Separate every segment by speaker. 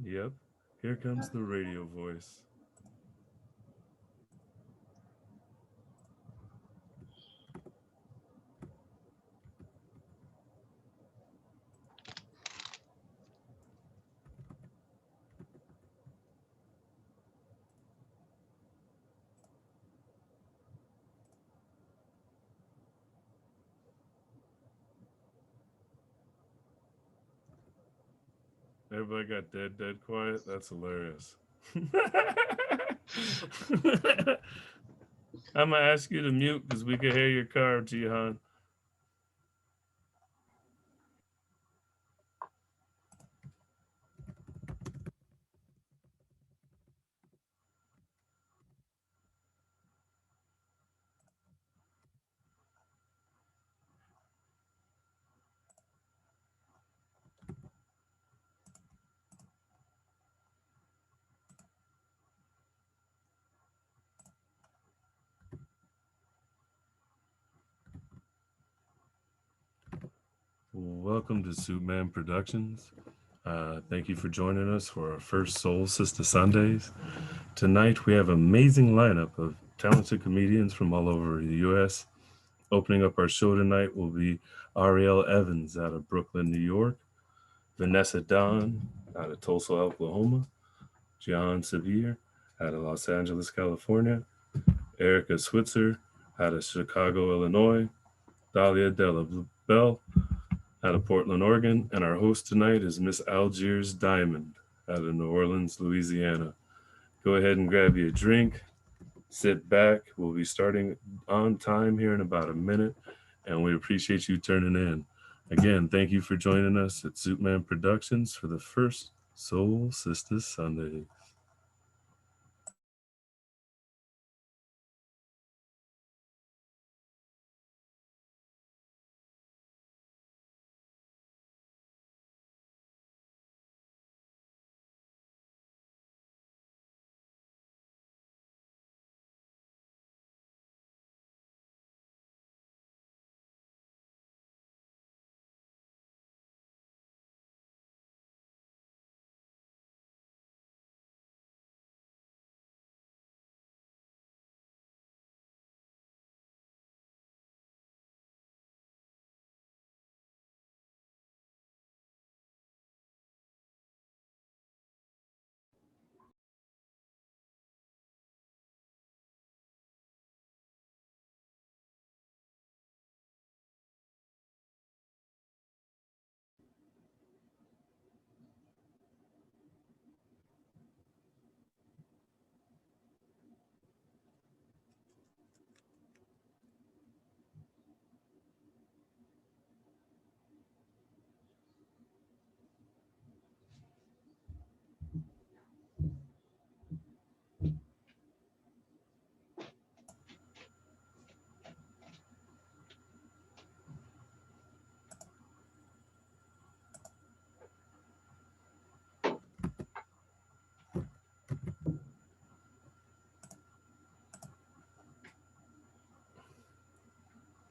Speaker 1: Yep. Here comes the radio voice. Everybody got dead quiet. That's hilarious. I'm gonna ask you to mute because we can hear your car, Jihan. Welcome to Suitman Productions. Thank you for joining us for our first Soul Sista Sundays. Tonight we have an amazing lineup of talented comedians from all over the U.S. Opening up our show tonight will be Ariel Evans out of Brooklyn, New York, Vanessa Don out of Tulsa, Oklahoma, Jihan Sabir out of Los Angeles, California, Erica Switzer out of Chicago, Illinois, Dahlia Belle out of Portland, Oregon, and our host tonight is Miss Algiers Diamond out of New Orleans, Louisiana. Go ahead and grab you a drink, sit back. We'll be starting on time here in about a minute, and we appreciate you turning in. Again, thank you for joining us at Suitman Productions for the first Soul Sista Sunday.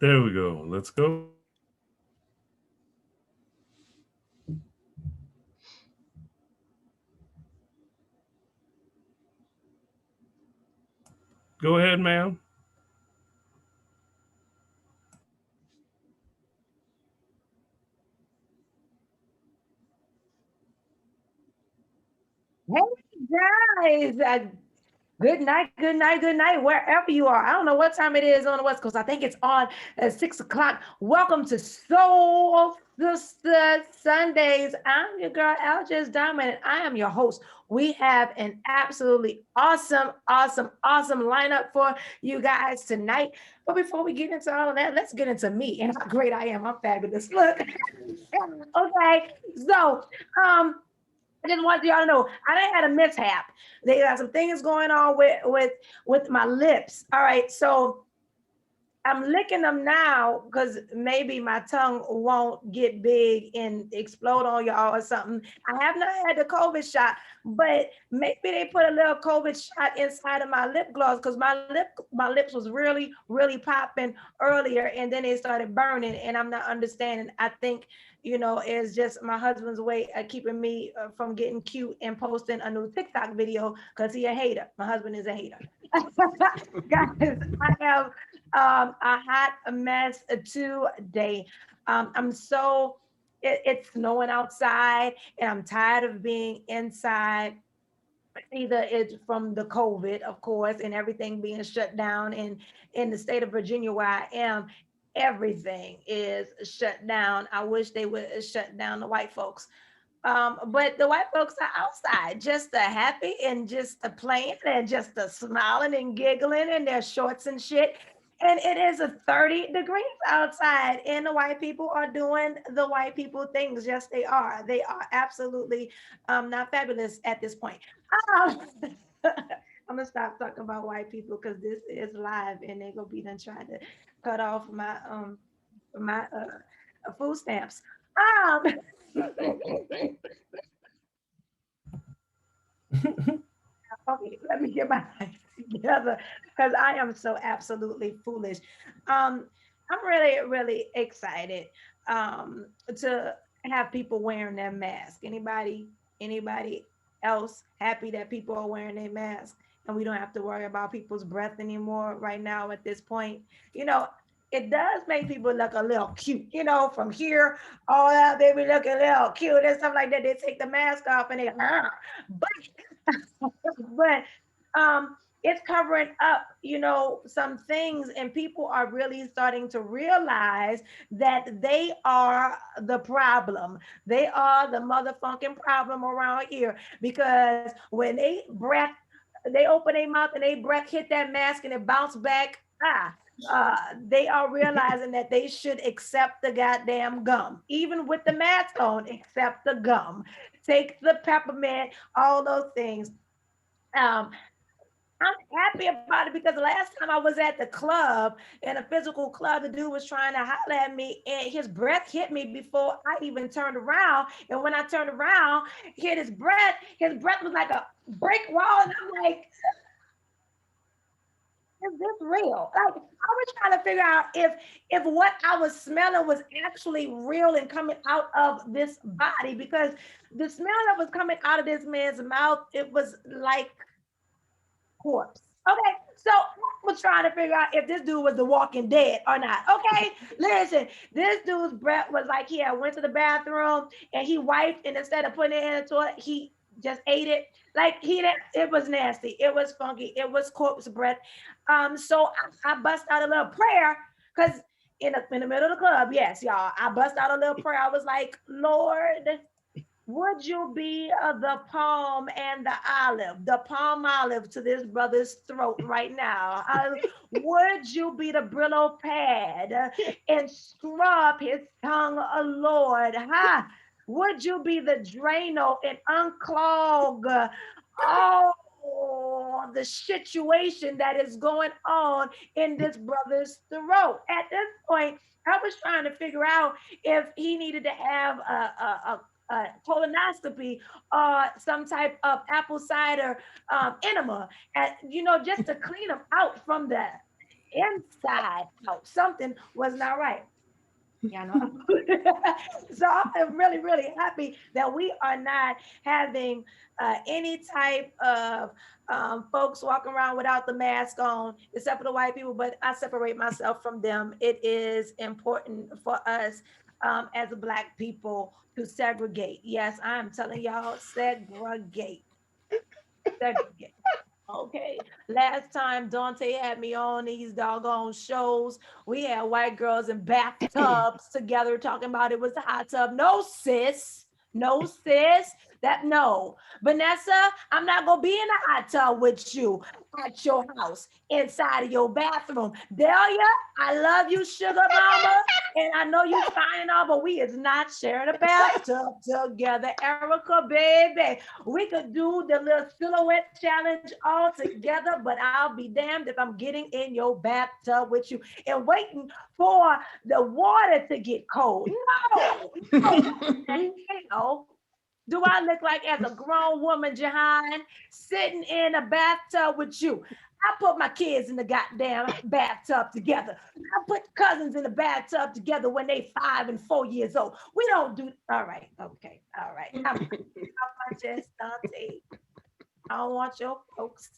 Speaker 1: There we go. Let's go. Go ahead, ma'am.
Speaker 2: Hey guys, good night, wherever you are. I don't know what time it is on the West Coast. I think it's on at 6 o'clock. Welcome to Soul Sista Sundays. I'm your girl, Algiers Diamond, and I am your host. We have an absolutely awesome lineup for you guys tonight. But before we get into all of that, let's get into me and how great I am. I'm fabulous. Look, okay, so um, I just want y'all to know I done had a mishap. They got some things going on with my lips. All right, so I'm licking them now because maybe my tongue won't get big and explode on y'all or something. I have not had the COVID shot, but maybe they put a little COVID shot inside of my lip gloss because my lips was really popping earlier, and then they started burning, and I'm not understanding. I think is just my husband's way of keeping me from getting cute and posting a new TikTok video because he a hater. My husband is a hater. Guys, I have a hot mess today. I'm so it's snowing outside, and I'm tired of being inside. Either it's from the COVID, of course, and everything being shut down. And in the state of Virginia, where I am, everything is shut down. I wish they would shut down the white folks. But the white folks are outside, just happy and just playing and just smiling and giggling in their shorts and shit. And it is a 30 degrees outside, and the white people are doing the white people things. Yes, they are. They are absolutely not fabulous at this point. Um, I'm gonna stop talking about white people because this is live, and they're gonna be done trying to cut off my food stamps. Um, okay, let me get my life together because I am so absolutely foolish. I'm really, really excited to have people wearing their mask. Anybody else happy that people are wearing their mask and we don't have to worry about people's breath anymore right now at this point? You know, it does make people look a little cute, from here all out, they be looking a little cute and stuff like that. They take the mask off and they, but but it's covering up, some things, and people are really starting to realize that they are the problem. They are the motherfucking problem around here because when they open their mouth and they breath hit that mask and it bounced back. They are realizing that they should accept the goddamn gum, even with the mask on. Accept the gum, take the peppermint, all those things. Um, I'm happy about it because the last time I was at the club, in a physical club, the dude was trying to holler at me and his breath hit me before I even turned around. And when I turned around, hit his breath was like a brick wall. And I'm like, is this real? Like, I was trying to figure out if what I was smelling was actually real and coming out of this body, because the smell that was coming out of this man's mouth, it was like corpse. Okay, so I was trying to figure out if this dude was the Walking Dead or not. Okay, listen, this dude's breath was like he had went to the bathroom and he wiped, and instead of putting it in the toilet, he just ate it. Like he didn't. It was nasty. It was funky. It was corpse breath. So I bust out a little prayer because in the middle of the club, yes, y'all, I bust out a little prayer. I was like, Lord, would you be the palm and the palm olive to this brother's throat right now? Would you be the Brillo pad and scrub his tongue, Lord? Huh? Would you be the Drano and unclog the situation that is going on in this brother's throat? At this point, I was trying to figure out if he needed to have a colonoscopy or some type of apple cider enema, and just to clean them out from the inside out. Something was not right. Yeah, know. So I'm really, really happy that we are not having any type of folks walking around without the mask on, except for the white people, but I separate myself from them. It is important for us as Black people to segregate. Yes, I'm telling y'all, segregate. Segregate. Okay. Last time Dante had me on these doggone shows, we had white girls in bathtubs together talking about it was a hot tub. No, sis. No, sis. No. Vanessa, I'm not going to be in a hot tub with you at your house, inside of your bathroom. Dahlia, I love you, sugar mama. And I know you fine and all, but we is not sharing a bathtub together. Erica, baby, we could do the little silhouette challenge all together, but I'll be damned if I'm getting in your bathtub with you and waiting for the water to get cold. No. Do I look like as a grown woman, Jihan, sitting in a bathtub with you? I put my kids in the goddamn bathtub together. I put cousins in the bathtub together when they 5 and 4 years old. We don't do. All right, okay, all right. I'm off my chest, Dante. I don't want your folks.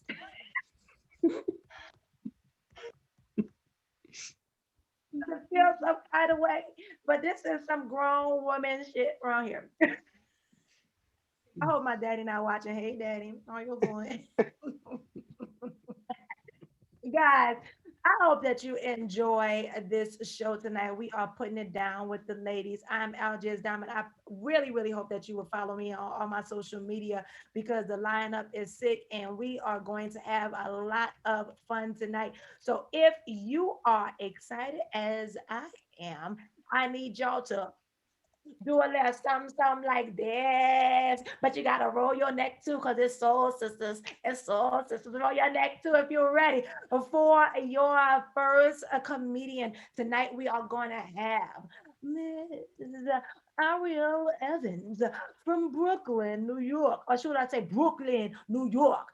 Speaker 2: To feel some kind of way, but this is some grown woman shit around here. I hope my daddy not watching. Hey, daddy, how you doing? Guys, I hope that you enjoy this show tonight. We are putting it down with the ladies. I'm Algiers Diamond. I really, really hope that you will follow me on my social media because the lineup is sick and we are going to have a lot of fun tonight. So if you are excited as I am, I need y'all to do a little something like this. But you gotta roll your neck too, because it's Soul Sisters. It's Soul Sisters. Roll your neck too if you're ready. For your first comedian, tonight we are going to have Ms. Ariel Evans from Brooklyn, New York. Or should I say Brooklyn, New York?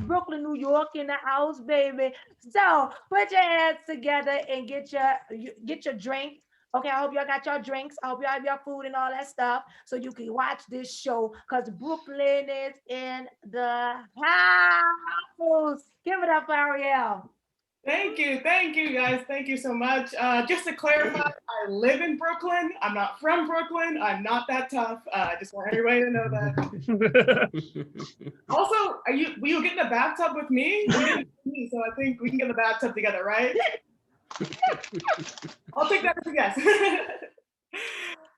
Speaker 2: Brooklyn, New York in the house, baby. So put your hands together and get your drink. Okay, I hope y'all got your drinks. I hope y'all have your food and all that stuff so you can watch this show because Brooklyn is in the house. Give it up for Ariel.
Speaker 3: Thank you guys. Thank you so much. Just to clarify, I live in Brooklyn. I'm not from Brooklyn. I'm not that tough. I just want everybody to know that. Also, will you get in the bathtub with me? You didn't see me, so I think we can get in the bathtub together, right? I'll take that as a yes.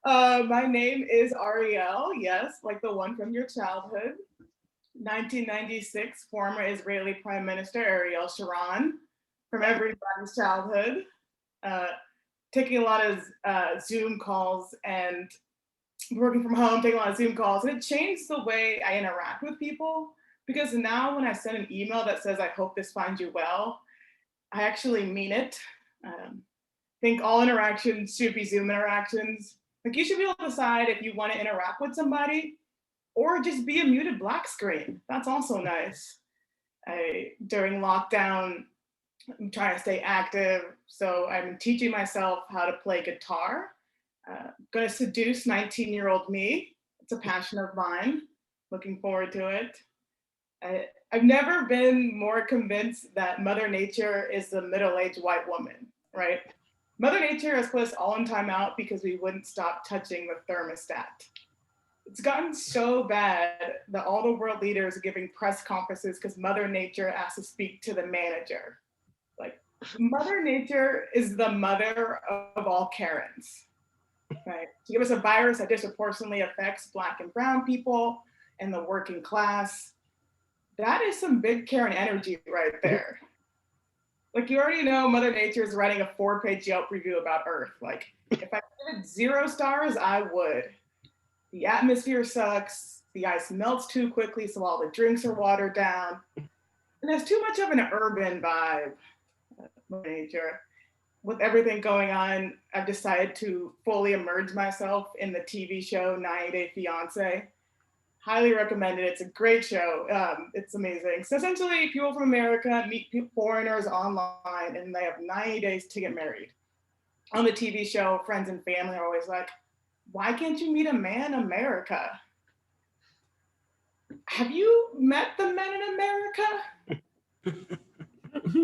Speaker 3: My name is Ariel, yes, like the one from your childhood. 1996, former Israeli Prime Minister Ariel Sharon, from everybody's childhood. Taking a lot of Zoom calls and working from home, taking a lot of Zoom calls, and it changed the way I interact with people because now when I send an email that says, I hope this finds you well, I actually mean it. Think all interactions should be Zoom interactions. Like you should be able to decide if you want to interact with somebody or just be a muted black screen. That's also nice. During lockdown, I'm trying to stay active. So I'm teaching myself how to play guitar. Going to seduce 19-year-old me. It's a passion of mine. Looking forward to it. I've never been more convinced that Mother Nature is the middle-aged white woman, right? Mother Nature has put us all in timeout because we wouldn't stop touching the thermostat. It's gotten so bad that all the world leaders are giving press conferences because Mother Nature has to speak to the manager. Like, Mother Nature is the mother of all Karens, right? To give us a virus that disproportionately affects Black and brown people and the working class. That is some big Karen energy right there. Like you already know Mother Nature is writing a 4-page Yelp review about Earth. Like if I gave it 0 stars, I would. The atmosphere sucks, the ice melts too quickly so all the drinks are watered down. And there's too much of an urban vibe, Mother Nature. With everything going on, I've decided to fully immerse myself in the TV show 90 Day Fiancé. Highly recommend it. It's a great show. It's amazing. So essentially, people from America meet foreigners online and they have 90 days to get married. On the TV show, friends and family are always like, why can't you meet a man in America? Have you met the men in America?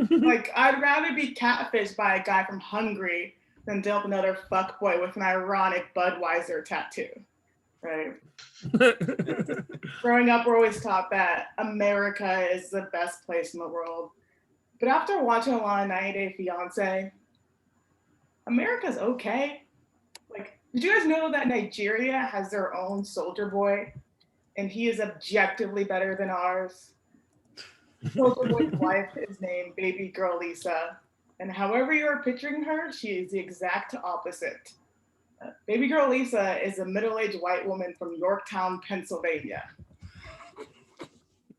Speaker 3: Like, I'd rather be catfished by a guy from Hungary than deal with another fuckboy with an ironic Budweiser tattoo. Right. Growing up, we're always taught that America is the best place in the world. But after watching a lot of 90 Day Fiancé, America's okay. Like, did you guys know that Nigeria has their own soldier boy and he is objectively better than ours? Soldier boy's wife is named Baby Girl Lisa. And however you're picturing her, she is the exact opposite. Baby Girl Lisa is a middle-aged white woman from Yorktown, Pennsylvania.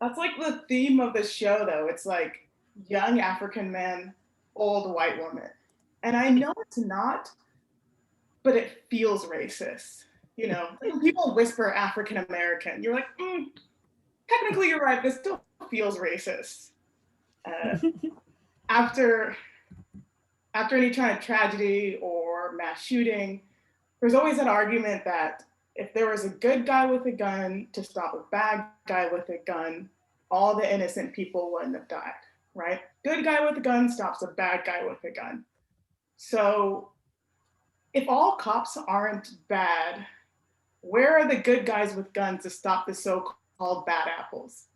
Speaker 3: That's like the theme of the show, though. It's like young African men, old white woman. And I know it's not, but it feels racist. You know, when people whisper African American, you're like, technically you're right, but it still feels racist. Uh, after any kind of tragedy or mass shooting, there's always an argument that if there was a good guy with a gun to stop a bad guy with a gun, all the innocent people wouldn't have died, right? Good guy with a gun stops a bad guy with a gun. So if all cops aren't bad, where are the good guys with guns to stop the so-called bad apples,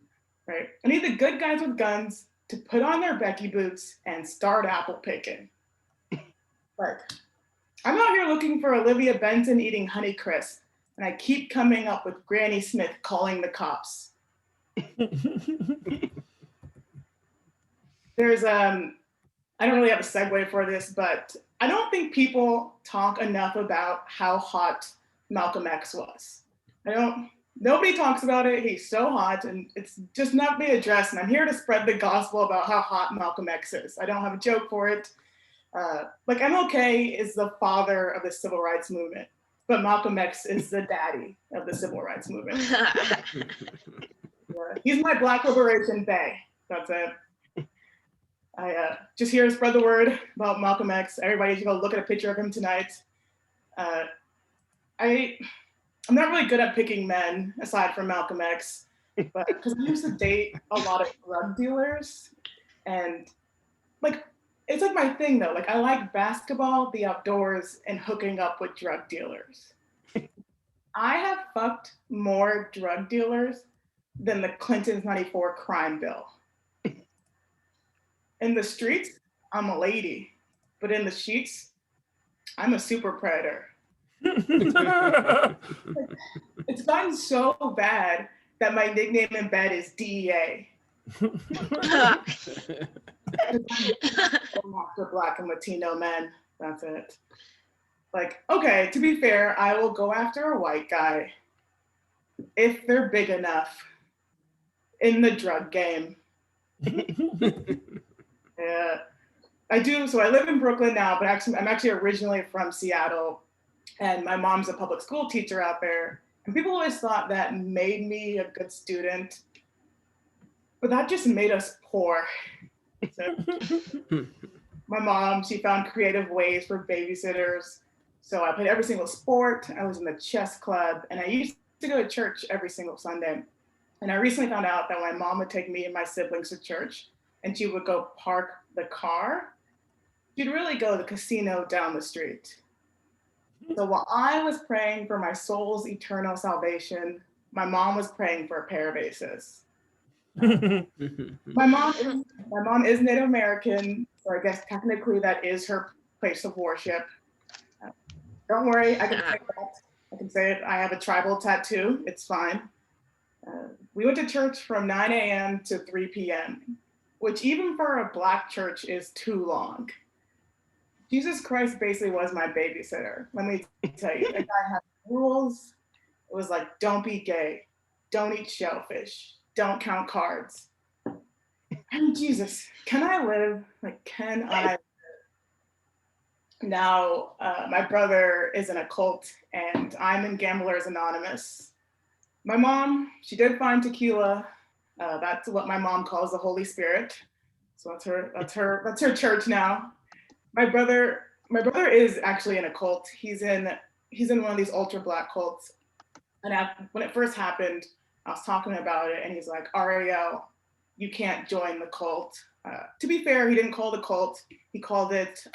Speaker 3: right? I need the good guys with guns to put on their Becky boots and start apple picking. Like, I'm out here looking for Olivia Benson eating Honeycrisp, and I keep coming up with Granny Smith calling the cops. There's I don't really have a segue for this, but I don't think people talk enough about how hot Malcolm X was. Nobody talks about it. He's so hot, and it's just not being addressed. And I'm here to spread the gospel about how hot Malcolm X is. I don't have a joke for it. Like, MLK is the father of the civil rights movement, but Malcolm X is the daddy of the civil rights movement. He's my Black liberation bae. That's it. I just here to spread the word about Malcolm X. Everybody should go look at a picture of him tonight. I'm not really good at picking men aside from Malcolm X, but because I used to date a lot of drug dealers, and like, it's like my thing though. Like, I like basketball, the outdoors, and hooking up with drug dealers. I have fucked more drug dealers than the Clinton's '94 crime bill. In the streets, I'm a lady, but in the sheets, I'm a super predator. It's gotten so bad that my nickname in bed is DEA. I'm after Black and Latino men. That's it. Like, okay, to be fair, I will go after a white guy if they're big enough in the drug game. Yeah, I do. So I live in Brooklyn now, but I'm actually originally from Seattle, and my mom's a public school teacher out there. And people always thought that made me a good student, but that just made us poor. So, my mom, she found creative ways for babysitters. So I played every single sport. I was in the chess club, and I used to go to church every single Sunday. And I recently found out that my mom would take me and my siblings to church, and she would go park the car. She'd really go to the casino down the street. So while I was praying for my soul's eternal salvation, my mom was praying for a pair of aces. My mom is Native American, so I guess technically that is her place of worship. Don't worry, I can say that. I can say it. I have a tribal tattoo. It's fine. We went to church from 9 a.m. to 3 p.m., which even for a Black church is too long. Jesus Christ basically was my babysitter. Let me tell you, that guy had rules. It was like, don't be gay, don't eat shellfish, don't count cards. I mean, Jesus, can I live? Like, can I live? Now, my brother is in a cult, and I'm in Gamblers Anonymous. My mom, she did find tequila. That's what my mom calls the Holy Spirit. So that's her church now. My brother is actually in a cult. He's in one of these ultra Black cults. And when it first happened, I was talking about it, and he's like, Ariel, you can't join the cult. To be fair, he didn't call it a cult. He called it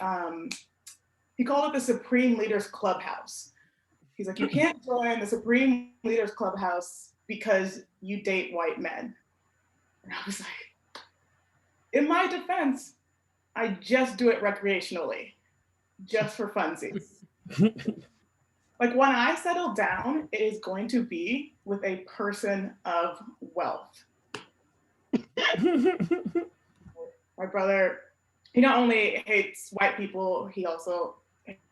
Speaker 3: the Supreme Leaders Clubhouse. He's like, you can't join the Supreme Leaders Clubhouse because you date white men. And I was like, in my defense, I just do it recreationally, just for funsies. Like, when I settle down, it is going to be with a person of wealth. My brother, he not only hates white people, he also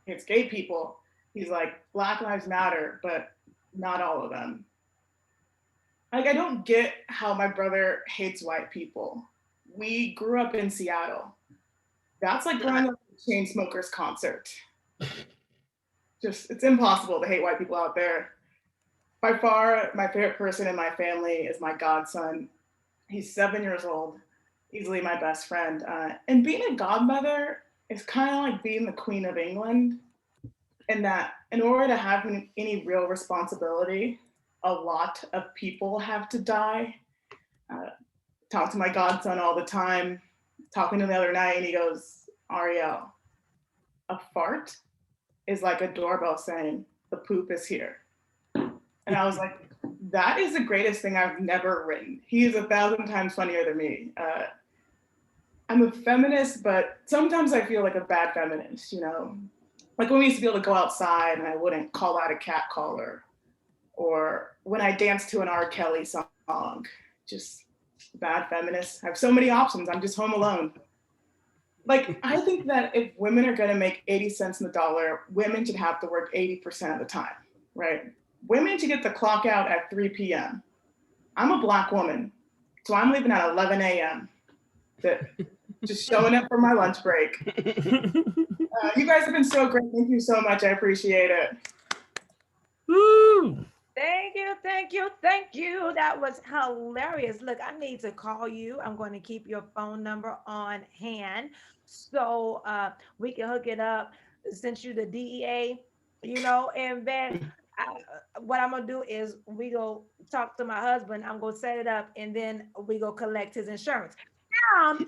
Speaker 3: hates gay people. He's like, Black Lives Matter, but not all of them. Like, I don't get how my brother hates white people. We grew up in Seattle. That's like growing up at a Chainsmokers concert. Just, it's impossible to hate white people out there. By far, my favorite person in my family is my godson. He's 7 years old. easily my best friend. And being a godmother is kind of like being the Queen of England, in that in order to have any real responsibility, a lot of people have to die. Uh, Talk to my godson all the time, talking to him the other night, and he goes, Ariel, a fart is like a doorbell saying, the poop is here. And I was like, that is the greatest thing I've never written. He is 1,000 times funnier than me. I'm a feminist, but sometimes I feel like a bad feminist, you know? Like when we used to be able to go outside and I wouldn't call out a cat caller, or when I danced to an R. Kelly song, just bad feminist. I have so many options. I'm just home alone. Like, I think that if women are gonna make 80 cents in the dollar, women should have to work 80% of the time, right? Women should get the clock out at 3 p.m. I'm a Black woman, so I'm leaving at 11 a.m. Just showing up for my lunch break. You guys have been so great. Thank you so much. I appreciate it.
Speaker 1: Woo!
Speaker 2: Thank you, thank you, thank you. That was hilarious. Look, I need to call you. I'm going to keep your phone number on hand so we can hook it up. Since you the DEA, you know, and then what I'm gonna do is we go talk to my husband. I'm gonna set it up, and then we go collect his insurance. Um,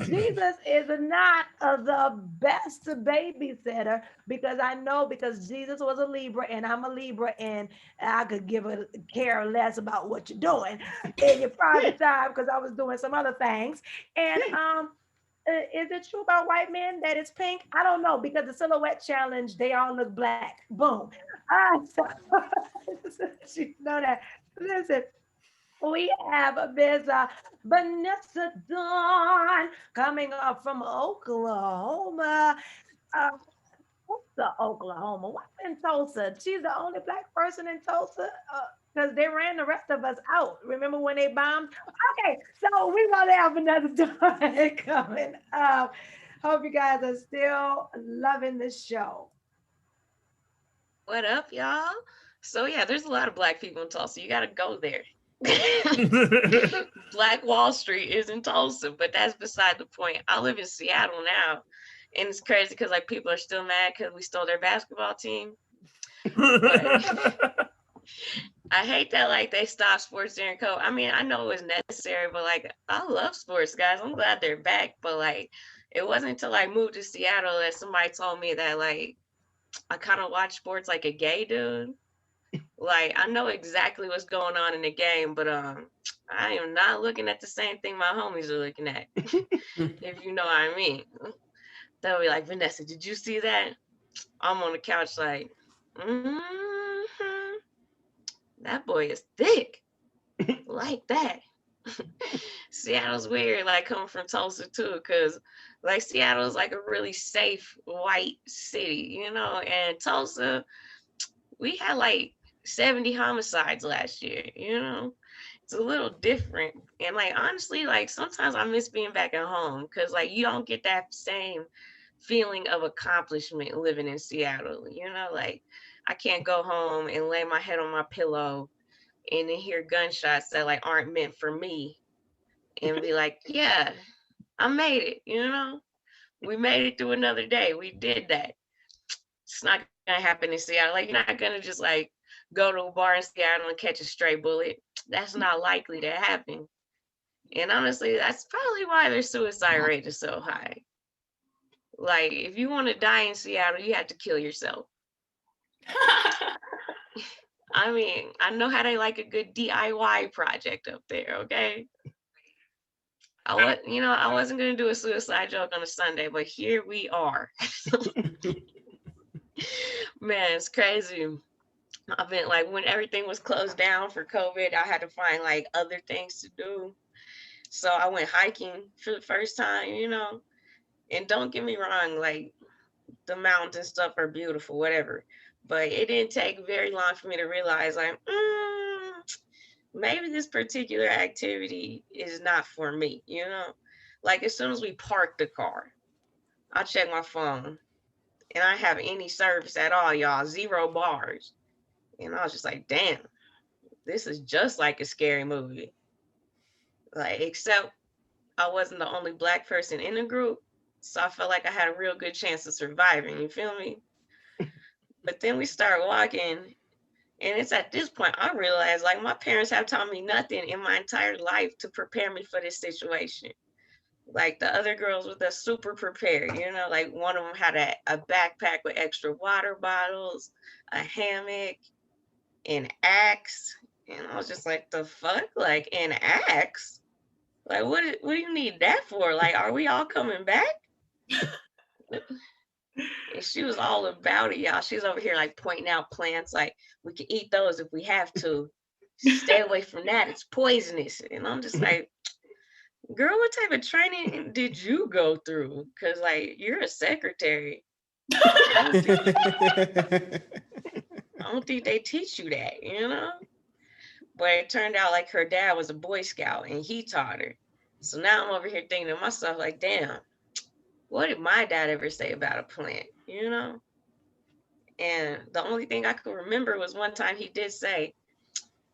Speaker 2: Jesus is not the best babysitter because I know because Jesus was a Libra and I'm a Libra and I could give a care less about what you're doing in your private time because I was doing some other things. And is it true about white men that it's pink? I don't know because the silhouette challenge, they all look black. Boom. So, you know that. Listen, we have Miss Vanessa Dawn coming up from Oklahoma. Tulsa, Oklahoma. What's in Tulsa? She's the only Black person in Tulsa because they ran the rest of us out. Remember when they bombed? Okay, so we're going to have Vanessa Dawn coming up. Hope you guys are still loving the show.
Speaker 4: What up, y'all? So yeah, there's a lot of Black people in Tulsa. You gotta go there. Black Wall Street is in Tulsa, but that's beside the point. I live in Seattle now, and it's crazy because like people are still mad because we stole their basketball team. But I hate that like they stopped sports during COVID. I mean, I know it was necessary, but like I love sports, guys. I'm glad they're back. But like it wasn't until I moved to Seattle that somebody told me that like I kind of watch sports like a gay dude. Like I know exactly what's going on in the game, but I am not looking at the same thing my homies are looking at. If you know what I mean. They'll be like, Vanessa, did you see that? I'm on the couch like, that boy is thick. Like that. Seattle's weird, like coming from Tulsa too, because like Seattle's like a really safe white city, you know, and Tulsa, we had like 70 homicides last year, you know. It's a little different. And like honestly, like sometimes I miss being back at home because like you don't get that same feeling of accomplishment living in Seattle, you know, like I can't go home and lay my head on my pillow and then hear gunshots that like aren't meant for me and be like, yeah, I made it, you know? We made it through another day. We did that. It's not gonna happen in Seattle. Like you're not gonna just like go to a bar in Seattle and catch a stray bullet. That's not likely to happen. And honestly, that's probably why their suicide rate is so high. Like if you want to die in Seattle, you have to kill yourself. I mean, I know how they like a good DIY project up there, okay? I wasn't gonna do a suicide joke on a Sunday, but here we are. Man, it's crazy. I've been like when everything was closed down for COVID, I had to find like other things to do. So I went hiking for the first time, you know. And don't get me wrong, like the mountains and stuff are beautiful, whatever. But it didn't take very long for me to realize like, maybe this particular activity is not for me, you know? Like as soon as we parked the car, I check my phone and I have any service at all, y'all, 0 bars. And I was just like, damn, this is just like a scary movie. Like, except I wasn't the only Black person in the group. So I felt like I had a real good chance of surviving, you feel me? But then we start walking, and it's at this point I realized like my parents have taught me nothing in my entire life to prepare me for this situation. Like the other girls were super prepared, you know, like one of them had a backpack with extra water bottles, a hammock, an axe. And I was just like, the fuck? Like an axe? Like what do you need that for? Like, are we all coming back? And she was all about it, y'all. She's over here like pointing out plants, like we can eat those if we have to. Stay away from that. It's poisonous. And I'm just like, girl, what type of training did you go through? Because like you're a secretary. I don't think they teach you that, you know? But it turned out like her dad was a Boy Scout and he taught her. So now I'm over here thinking to myself, like, damn, what did my dad ever say about a plant, you know? And the only thing I could remember was one time he did say,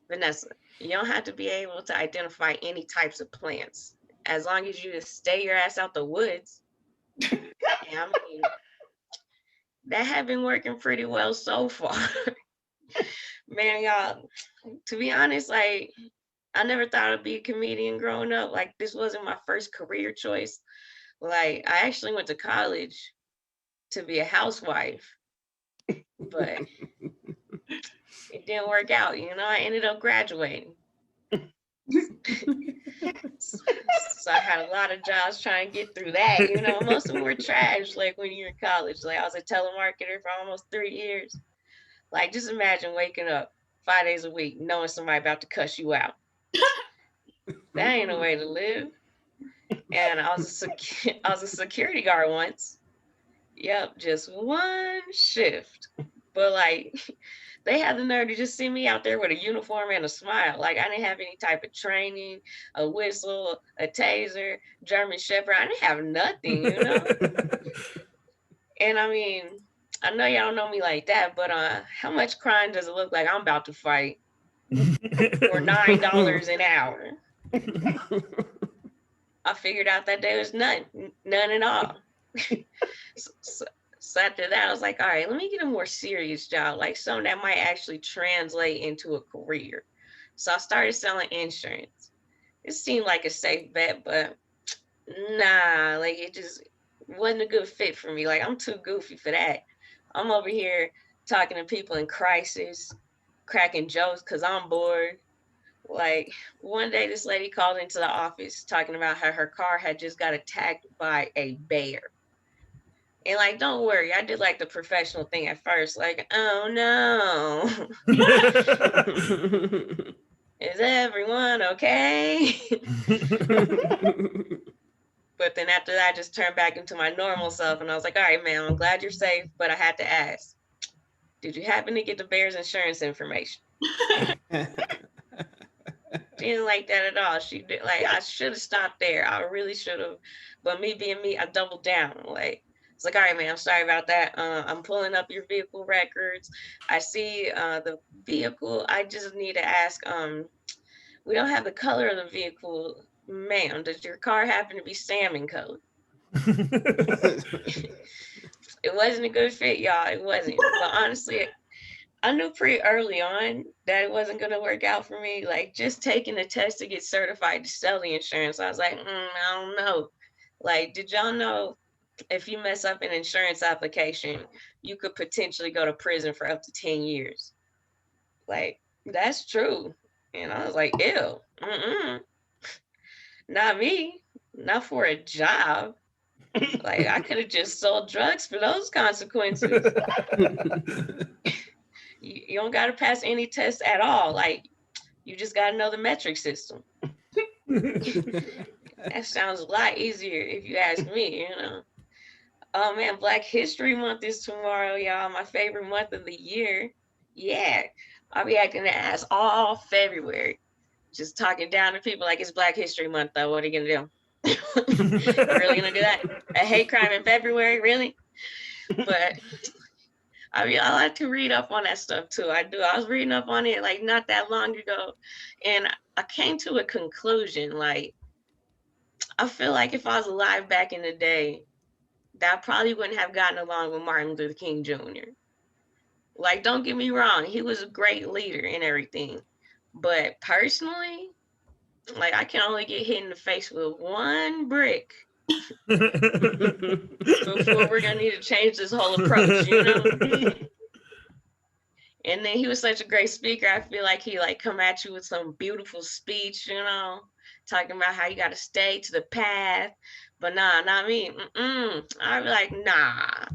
Speaker 4: Vanessa, you don't have to be able to identify any types of plants. As long as you just stay your ass out the woods. And I mean, that had been working pretty well so far. Man, y'all, to be honest, like, I never thought I'd be a comedian growing up. Like, this wasn't my first career choice. Like, I actually went to college to be a housewife, but it didn't work out, you know? I ended up graduating. So I had a lot of jobs trying to get through that, you know? Most of them were trash, like, when you're in college. Like, I was a telemarketer for almost 3 years. Like, just imagine waking up 5 days a week knowing somebody about to cuss you out. That ain't a way to live. And I was a security guard once. Yep, just one shift. But like, they had the nerve to just see me out there with a uniform and a smile. Like I didn't have any type of training, a whistle, a taser, German Shepherd. I didn't have nothing, you know? And I mean, I know y'all don't know me like that, but how much crime does it look like I'm about to fight for $9 an hour? I figured out that there was none at all. So after that, I was like, all right, let me get a more serious job, like something that might actually translate into a career. So I started selling insurance. It seemed like a safe bet, but nah, like it just wasn't a good fit for me. Like I'm too goofy for that. I'm over here talking to people in crisis, cracking jokes because I'm bored. Like one day this lady called into the office talking about how her car had just got attacked by a bear. And like, don't worry, I did like the professional thing at first, like, oh no. Is everyone okay? But then after that, I just turned back into my normal self and I was like, all right, man, I'm glad you're safe, but I had to ask, did you happen to get the bear's insurance information? She didn't like that at all. She did, like, I should have stopped there. I really should have. But me being me, I doubled down. Like, it's like, all right, man, I'm sorry about that. I'm pulling up your vehicle records. I see the vehicle. I just need to ask, we don't have the color of the vehicle. Ma'am, does your car happen to be salmon colored? It wasn't a good fit, y'all. It wasn't. But honestly, I knew pretty early on that it wasn't going to work out for me. Like just taking the test to get certified to sell the insurance, I was like, I don't know. Like, did y'all know if you mess up an insurance application, you could potentially go to prison for up to 10 years? Like, that's true. And I was like, ew, not me, not for a job. Like, I could have just sold drugs for those consequences. You don't got to pass any test at all. Like, you just got to know the metric system. That sounds a lot easier if you ask me, you know. Oh man, Black History Month is tomorrow, y'all. My favorite month of the year. Yeah, I'll be acting the ass all February. Just talking down to people like it's Black History Month, though. What are you going to do? I'm really going to do that? A hate crime in February? Really? But I mean, I like to read up on that stuff too. I do. I was reading up on it like not that long ago, and I came to a conclusion. Like, I feel like if I was alive back in the day, that I probably wouldn't have gotten along with Martin Luther King Jr. Like, don't get me wrong, he was a great leader and everything. But personally, like, I can only get hit in the face with one brick before we're gonna need to change this whole approach, you know? And then he was such a great speaker. I feel like he like come at you with some beautiful speech, you know, talking about how you got to stay to the path. But nah, not me. I'd be like, nah,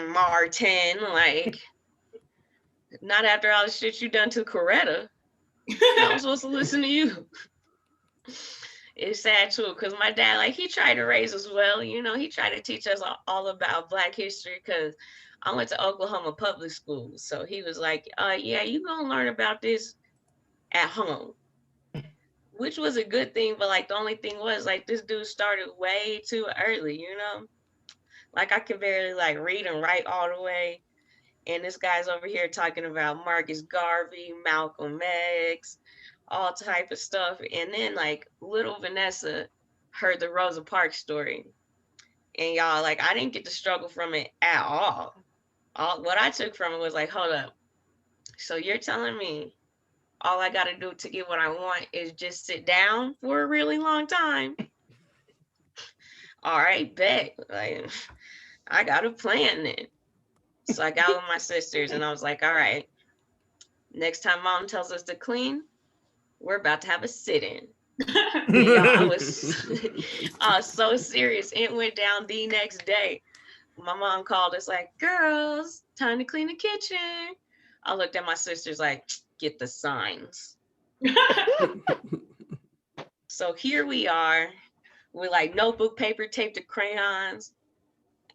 Speaker 4: Martin, like, not after all the shit you done to Coretta. I'm supposed to listen to you. It's sad too, because my dad, like, he tried to raise us well, you know, he tried to teach us all about Black history, because I went to Oklahoma public school. So he was like, yeah, you gonna learn about this at home, which was a good thing. But like, the only thing was like, this dude started way too early, you know? Like, I could barely like read and write all the way. And this guy's over here talking about Marcus Garvey, Malcolm X, all type of stuff. And then like little Vanessa heard the Rosa Parks story. And y'all, like, I didn't get the struggle from it at all. What I took from it was like, hold up. So you're telling me all I got to do to get what I want is just sit down for a really long time? All right, bet. Like, I got a plan then. So I got with my sisters and I was like, all right, next time mom tells us to clean, we're about to have a sit-in. I was so serious. It went down the next day. My mom called us like, girls, time to clean the kitchen. I looked at my sisters like, get the signs. So here we are with like notebook paper taped to crayons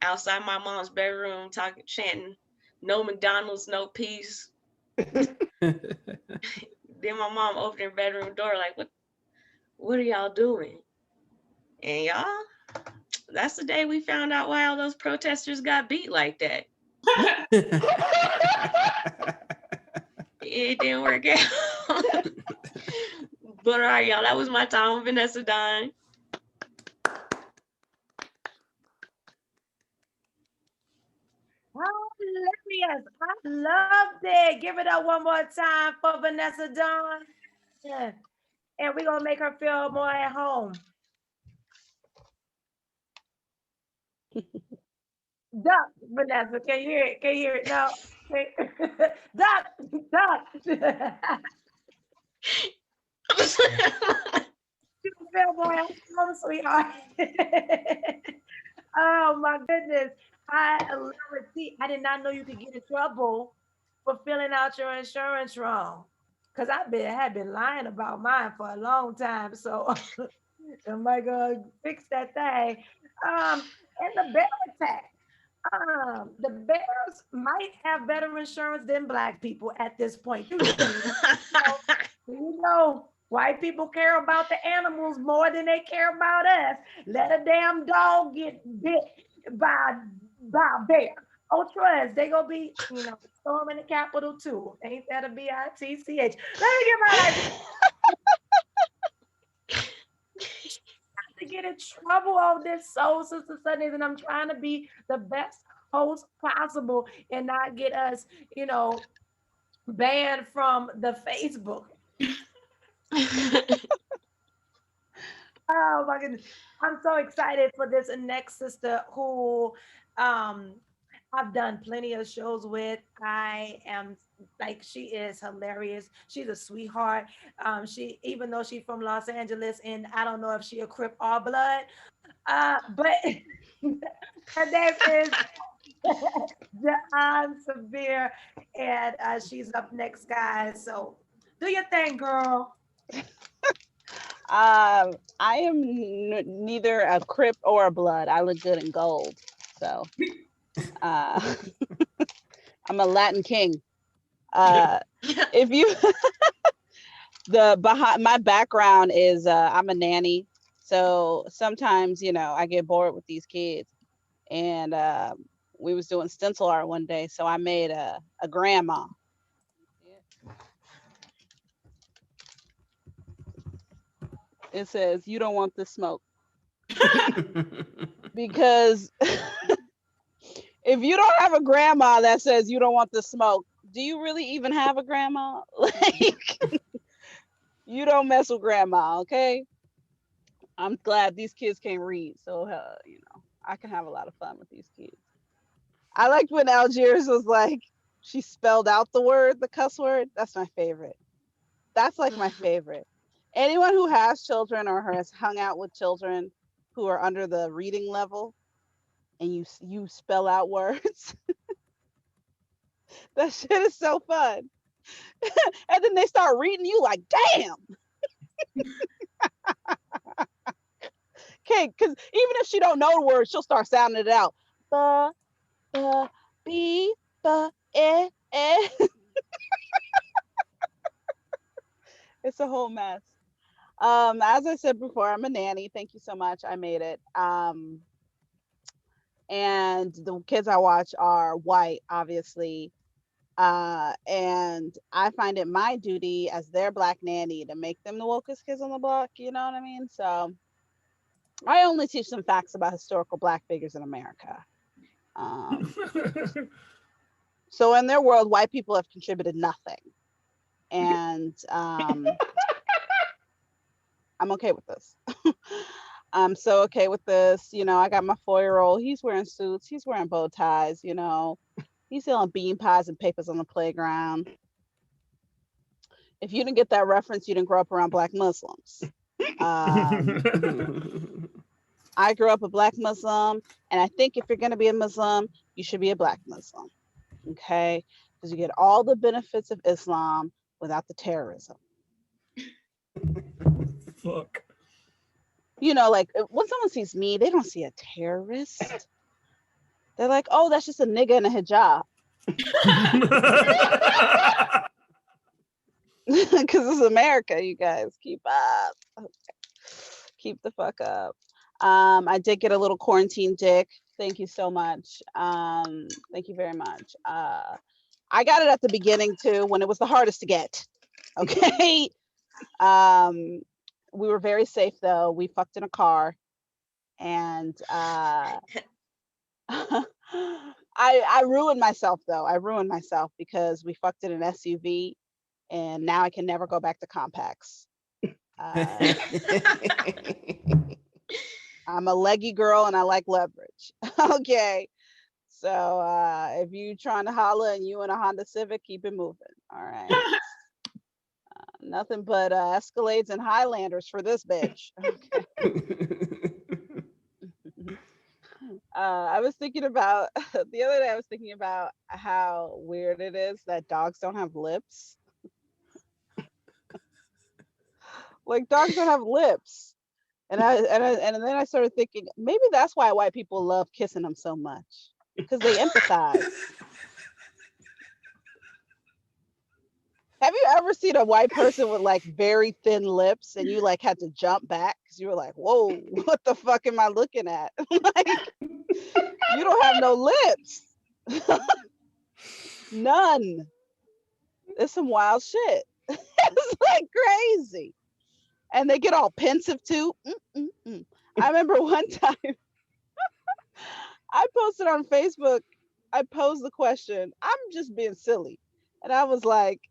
Speaker 4: outside my mom's bedroom, chanting, no McDonald's, no peace. Then my mom opened her bedroom door like, what are y'all doing? And y'all, that's the day we found out why all those protesters got beat like that. It didn't work out. But all right, y'all, that was my time with Vanessa Dine.
Speaker 2: Hilarious. I loved it. Give it up one more time for Vanessa Dawn. Yeah. And we're going to make her feel more at home. Duck, Vanessa. Can you hear it? Can you hear it? No. Duck. You feel more at home, sweetheart. Oh, my goodness. I love it. See, I did not know you could get in trouble for filling out your insurance wrong. Because had been lying about mine for a long time. So I'm like, fix that thing. And the bear attack. The bears might have better insurance than Black people at this point. You know, white people care about the animals more than they care about us. Let a damn dog get bit by a bear. Oh, trust, they gonna be, storming the Capitol too. Ain't that a bitch? Let me get my to get in trouble on this Soul Sista Sundays, and I'm trying to be the best host possible and not get us, banned from the Facebook. Oh my goodness. I'm so excited for this next sister who I've done plenty of shows with. I am she is hilarious. She's a sweetheart. Even though she's from Los Angeles, and I don't know if she a Crip or Blood, but her name is Jihan Sabir, and she's up next, guys. So do your thing, girl.
Speaker 5: I am neither a Crip or a Blood. I look good in gold. So I'm a Latin king. If you my background is I'm a nanny. So sometimes, I get bored with these kids, and we was doing stencil art one day. So I made a grandma. It says, "You don't want this smoke." Because if you don't have a grandma that says you don't want the smoke, do you really even have a grandma? Like, you don't mess with grandma, okay? I'm glad these kids can't read, so I can have a lot of fun with these kids. I liked when Algiers was like, she spelled out the cuss word. That's my favorite. That's like my favorite. Anyone who has children or has hung out with children who are under the reading level, and you spell out words, that shit is so fun. And then they start reading, you like, damn. Okay, because even if she don't know the word, she'll start sounding it out. Ba, ba, be, ba, eh, eh. It's a whole mess. As I said before, I'm a nanny. Thank you so much. I made it. And the kids I watch are white, obviously. And I find it my duty as their Black nanny to make them the wokest kids on the block. You know what I mean? So I only teach them facts about historical Black figures in America. So in their world, white people have contributed nothing. And I'm okay with this. I'm so okay with this. I got my 4-year-old. He's wearing suits. He's wearing bow ties. He's selling bean pies and papers on the playground. If you didn't get that reference, you didn't grow up around Black Muslims. I grew up a Black Muslim, and I think if you're going to be a Muslim, you should be a Black Muslim. Okay? Because you get all the benefits of Islam without the terrorism.
Speaker 1: Fuck.
Speaker 5: Like when someone sees me, they don't see a terrorist. They're like, oh, that's just a nigga in a hijab. Because it's America, you guys. Keep up. Okay. Keep the fuck up. I did get a little quarantine dick. Thank you so much. Thank you very much. I got it at the beginning too, when it was the hardest to get. Okay. We were very safe though. We fucked in a car, and I ruined myself though. I ruined myself because we fucked in an SUV, and now I can never go back to compacts. I'm a leggy girl and I like leverage. Okay. So if you trying to holler and you in a Honda Civic, keep it moving. All right. Nothing but Escalades and Highlanders for this bitch. Okay. I was thinking about the other day. I was thinking about how weird it is that dogs don't have lips. Like dogs don't have lips, and then I started thinking maybe that's why white people love kissing them so much, because they empathize. Have you ever seen a white person with like very thin lips and you like had to jump back because you were like, whoa, what the fuck am I looking at? Like, you don't have no lips. None. It's some wild shit. It's like crazy. And they get all pensive too. I remember one time I posted on Facebook, I posed the question, I'm just being silly. And I was like,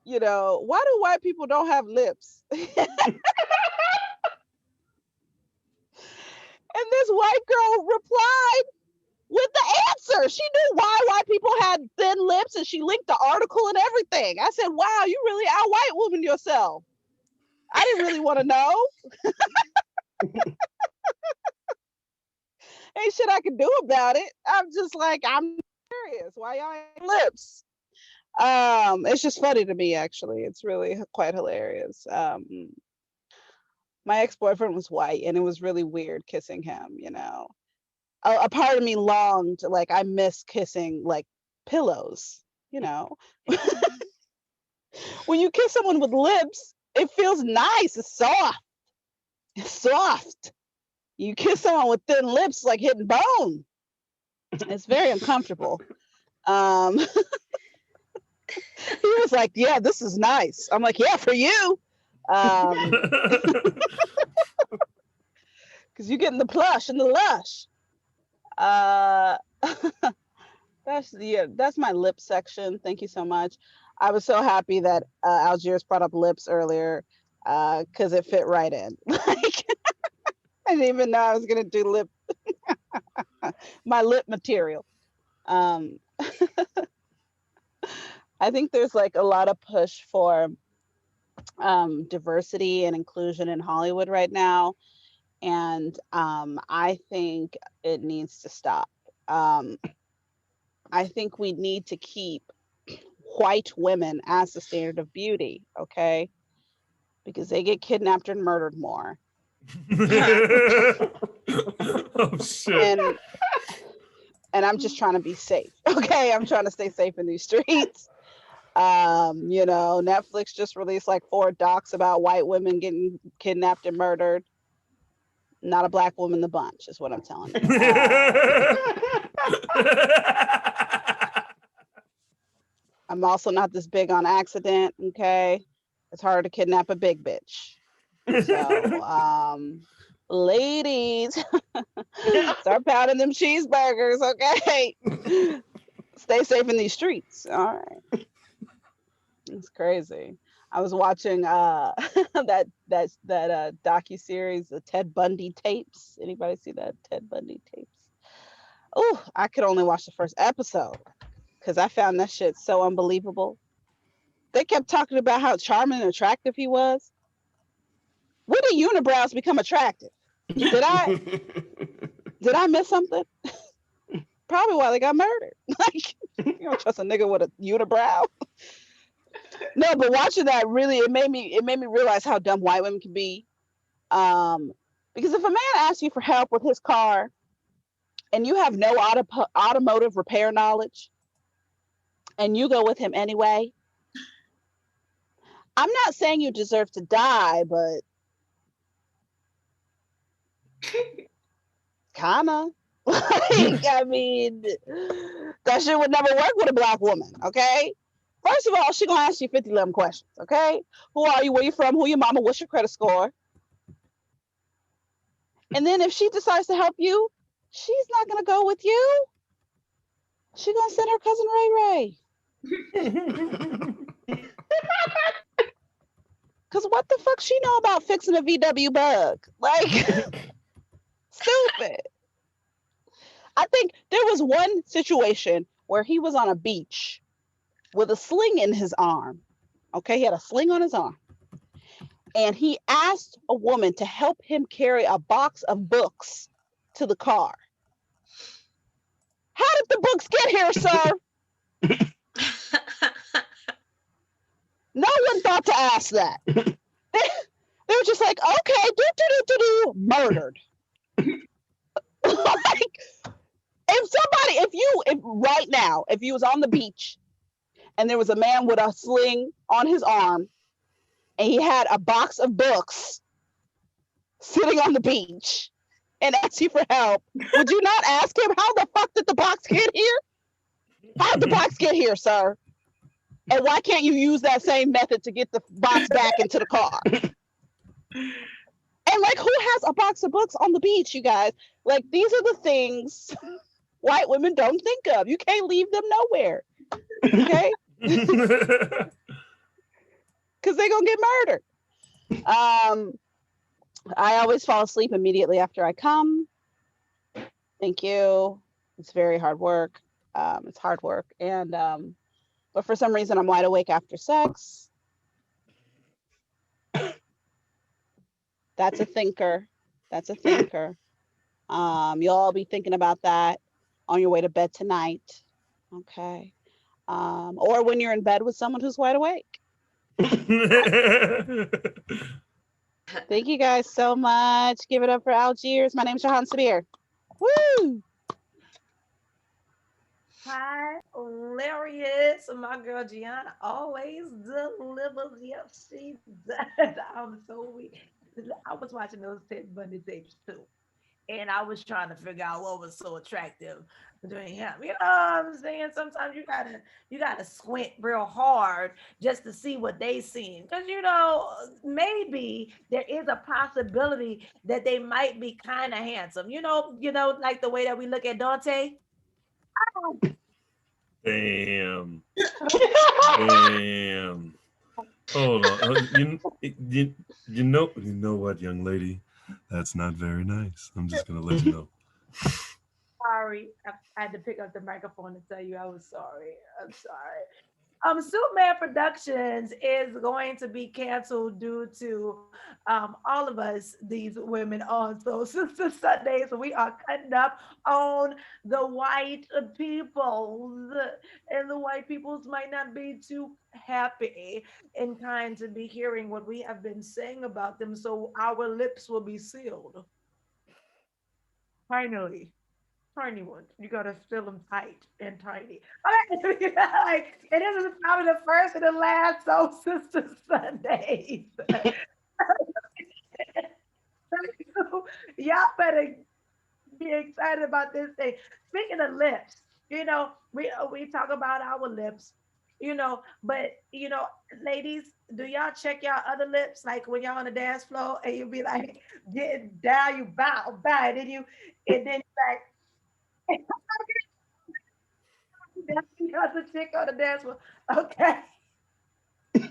Speaker 5: why do white people don't have lips? And this white girl replied with the answer. She knew why white people had thin lips, and she linked the article and everything. I said, wow, you really out white woman yourself. I didn't really want to know. Ain't shit I can do about it. I'm just like, I'm curious. Why y'all ain't lips? It's just funny to me, actually. It's really quite hilarious. My ex-boyfriend was white, and it was really weird kissing him, A part of me longed, like, I miss kissing, like, pillows, When you kiss someone with lips, it feels nice. It's soft. It's soft. You kiss someone with thin lips, like hitting bone. It's very uncomfortable. He was like, yeah, this is nice. I'm like, yeah, for you. Because you're getting the plush and the lush. Uh, that's my lip section. Thank you so much. I was so happy that Algiers brought up lips earlier because it fit right in. Like I didn't even know I was gonna do lip my lip material. Um, I think there's like a lot of push for diversity and inclusion in Hollywood right now, and I think it needs to stop. I think we need to keep white women as the standard of beauty, okay? Because they get kidnapped and murdered more.
Speaker 1: Oh shit.
Speaker 5: And I'm just trying to be safe, okay? I'm trying to stay safe in these streets. You know, Netflix just released like 4 docs about white women getting kidnapped and murdered. Not a black woman in the bunch is what I'm telling you. I'm also not this big on accident, okay? It's hard to kidnap a big bitch. So, ladies, start pounding them cheeseburgers, okay? Stay safe in these streets. All right. It's crazy. I was watching that docu-series, the Ted Bundy tapes. Anybody see that Ted Bundy tapes? Oh, I could only watch the first episode because I found that shit so unbelievable. They kept talking about how charming and attractive he was. When did unibrows become attractive? Did I miss something? Probably while they got murdered. Like, you don't trust a nigga with a unibrow. No, but watching that really it made me realize how dumb white women can be. Because if a man asks you for help with his car and you have no automotive repair knowledge and you go with him anyway, I'm not saying you deserve to die, but kinda. Like, I mean, that shit would never work with a black woman, okay? First of all, she gonna ask you 50 11 questions, okay? Who are you? Where you from? Who your mama? What's your credit score? And then if she decides to help you, she's not gonna go with you. She gonna send her cousin Ray Ray. Cause what the fuck she know about fixing a VW bug? Like, stupid. I think there was one situation where he was on a beach with a sling in his arm. Okay, he had a sling on his arm. And he asked a woman to help him carry a box of books to the car. How did the books get here, sir? No one thought to ask that. They were just like, okay, murdered. Like, if right now, if you was on the beach and there was a man with a sling on his arm and he had a box of books sitting on the beach and asked you for help, would you not ask him, how the fuck did the box get here? How did the box get here, sir? And why can't you use that same method to get the box back into the car? And like, who has a box of books on the beach, you guys? Like, these are the things white women don't think of. You can't leave them nowhere, okay? Because they're gonna get murdered. I always fall asleep immediately after I come. Thank you. It's very hard work. It's hard work, and but for some reason I'm wide awake after sex. That's a thinker. That's a thinker. You'll all be thinking about that on your way to bed tonight. Okay. Or when you're in bed with someone who's wide awake. Thank you guys so much. Give it up for Algiers. My name's Jihan Sabir. Woo!
Speaker 2: Hilarious. My girl Jihan always delivers. Yep, she does. I'm so weak. I was watching those Ted Bundy tapes too. And I was trying to figure out what was so attractive between him. You know what I'm saying? Sometimes you gotta squint real hard just to see what they seen. Because maybe there is a possibility that they might be kind of handsome. Like the way that we look at Dante.
Speaker 1: Damn. Damn. Hold on. You know what, young lady? That's not very nice. I'm just gonna let you know.
Speaker 2: Sorry, I had to pick up the microphone to tell you I was sorry. I'm sorry. Suitman Productions is going to be canceled due to all of us, these women on Soul Sista Sundays. We are cutting up on the white peoples, and the white peoples might not be too happy and kind to be hearing what we have been saying about them. So our lips will be sealed. Finally. Tiny ones. You gotta fill them tight and tiny. Okay, like, and this is probably the first and the last Soul Sister Sundays. Y'all better be excited about this thing. Speaking of lips, we talk about our lips, but ladies, do y'all check y'all other lips like when y'all on the dance floor and you be like getting down, you bow, and then you like. That's the other chick on the dance floor. Okay. I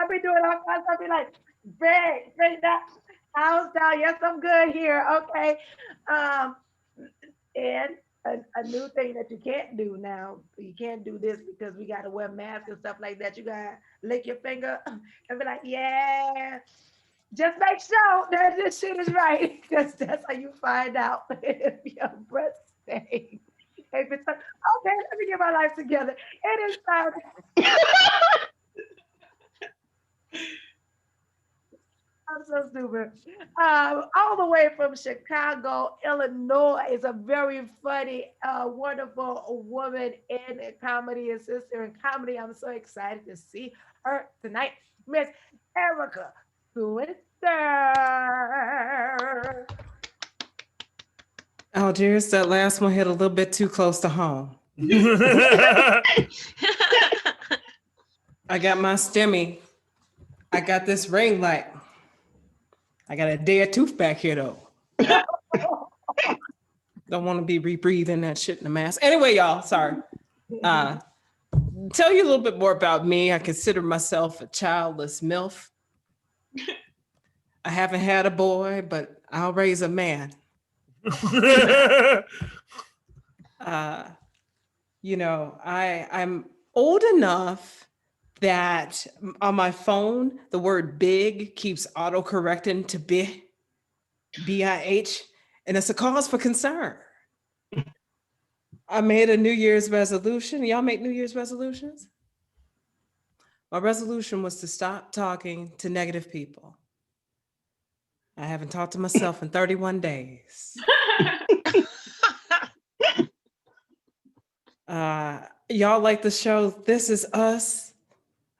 Speaker 2: be doing all kinds. I be like, great, that house down. Yes, I'm good here. Okay. Um, and a new thing that you can't do now. You can't do this because we got to wear masks and stuff like that. You gotta lick your finger and be like, yeah. Just make sure that this shit is right, because that's how you find out if your breath stinks. If it's okay, let me get my life together. It is time. I'm so stupid. All the way from Chicago, Illinois, is a very funny, wonderful woman in comedy and sister in comedy. I'm so excited to see her tonight, Miss Erica Switzer.
Speaker 6: Algiers, that last one hit a little bit too close to home. I got my stemmy. I got this ring light. I got a dead tooth back here though. Don't want to be rebreathing that shit in the mask. Anyway, y'all, sorry. Tell you a little bit more about me. I consider myself a childless MILF. I haven't had a boy, but I'll raise a man. I'm old enough that on my phone, the word big keeps auto-correcting to B-I-H, and it's a cause for concern. I made a New Year's resolution. Y'all make New Year's resolutions? My resolution was to stop talking to negative people. I haven't talked to myself in 31 days. Y'all like the show This Is Us?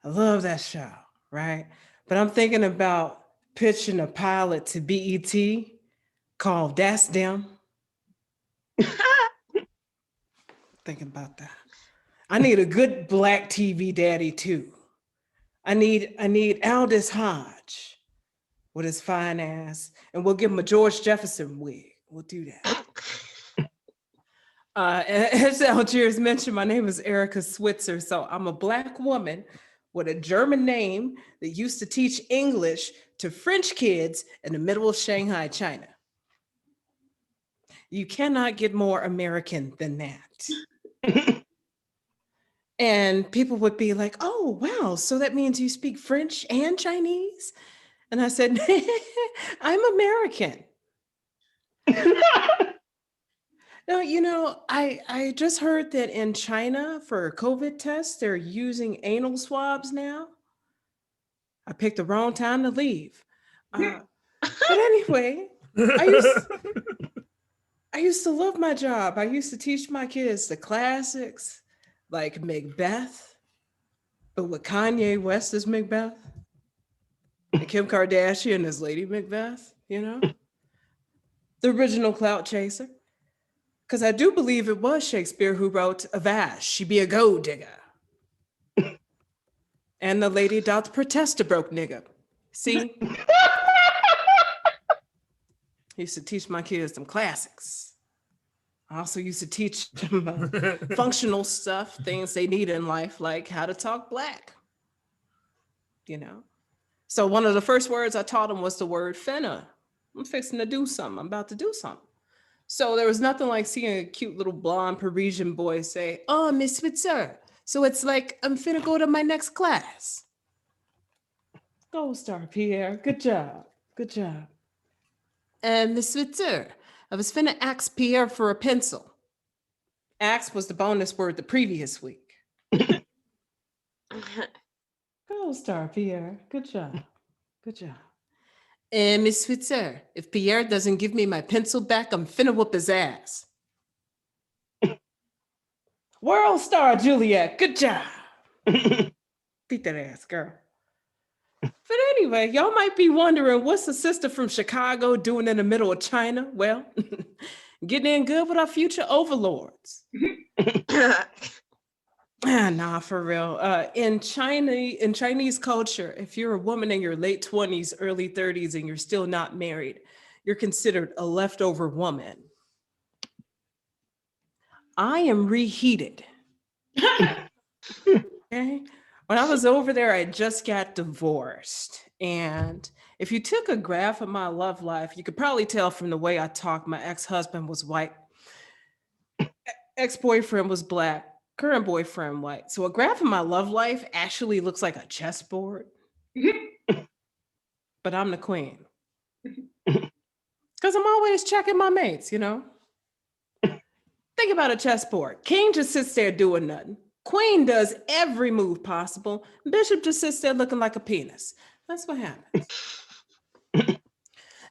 Speaker 6: I love that show, right? But I'm thinking about pitching a pilot to BET called That's Them. Thinking about that. I need a good black TV daddy too. I need Aldous Hodge with his fine ass, and we'll give him a George Jefferson wig. We'll do that. As Algiers mentioned, my name is Erica Switzer. So I'm a Black woman with a German name that used to teach English to French kids in the middle of Shanghai, China. You cannot get more American than that. And people would be like, oh, wow, so that means you speak French and Chinese? And I said, I'm American. No, I just heard that in China for COVID tests, they're using anal swabs now. I picked the wrong time to leave. But anyway, I used to love my job. I used to teach my kids the classics like Macbeth, but with Kanye West as Macbeth. And Kim Kardashian is Lady Macbeth, you know? The original clout chaser. Because I do believe it was Shakespeare who wrote, "Avast, she be a gold digger. And the lady doth protest a broke nigga." See? I used to teach my kids some classics. I also used to teach them functional stuff, things they need in life, like how to talk Black, you know? So one of the first words I taught them was the word finna. I'm fixing to do something. I'm about to do something. So there was nothing like seeing a cute little blonde Parisian boy say, "Oh, Miss Switzer." So it's like, I'm finna go to my next class. Gold star, Pierre. Good job. Good job. And Miss Switzer, I was finna ask Pierre for a pencil. Ask was the bonus word the previous week. Gold star, Pierre. Good job. Good job. And Miss Switzer, if Pierre doesn't give me my pencil back, I'm finna whoop his ass. World star, Juliet. Good job. Beat that ass, girl. But anyway, y'all might be wondering, what's the sister from Chicago doing in the middle of China? Well, getting in good with our future overlords. Nah, for real. In Chinese culture, if you're a woman in your late 20s, early 30s, and you're still not married, you're considered a leftover woman. I am reheated. Okay. When I was over there, I just got divorced. And if you took a graph of my love life, you could probably tell from the way I talk, my ex-husband was white, ex-boyfriend was Black, current boyfriend white. So a graph of my love life actually looks like a chessboard. But I'm the queen. Because I'm always checking my mates, you know? Think about a chessboard. King just sits there doing nothing. Queen does every move possible. Bishop just sits there looking like a penis. That's what happens.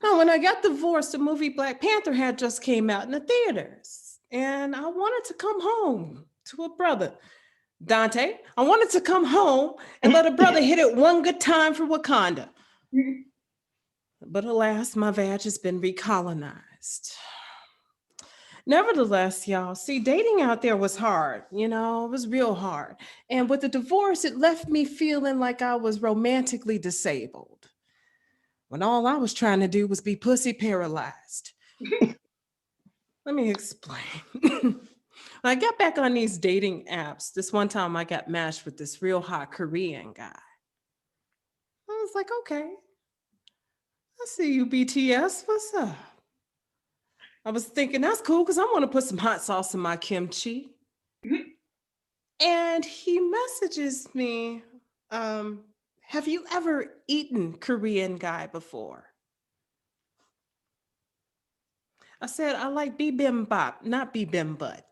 Speaker 6: Now, when I got divorced, the movie Black Panther had just came out in the theaters. And I wanted to come home to a brother. Dante, I wanted to come home and let a brother hit it one good time for Wakanda. But alas, my vag has been recolonized. Nevertheless, y'all, see, dating out there was hard, you know, it was real hard. And with the divorce, it left me feeling like I was romantically disabled, when all I was trying to do was be pussy paralyzed. Let me explain. When I got back on these dating apps, this one time I got matched with this real hot Korean guy. I was like, okay, I see you, BTS, what's up? I was thinking, that's cool, because I want to put some hot sauce in my kimchi. And he messages me, have you ever eaten Korean guy before? I said, I like bibimbap, not bibimbut.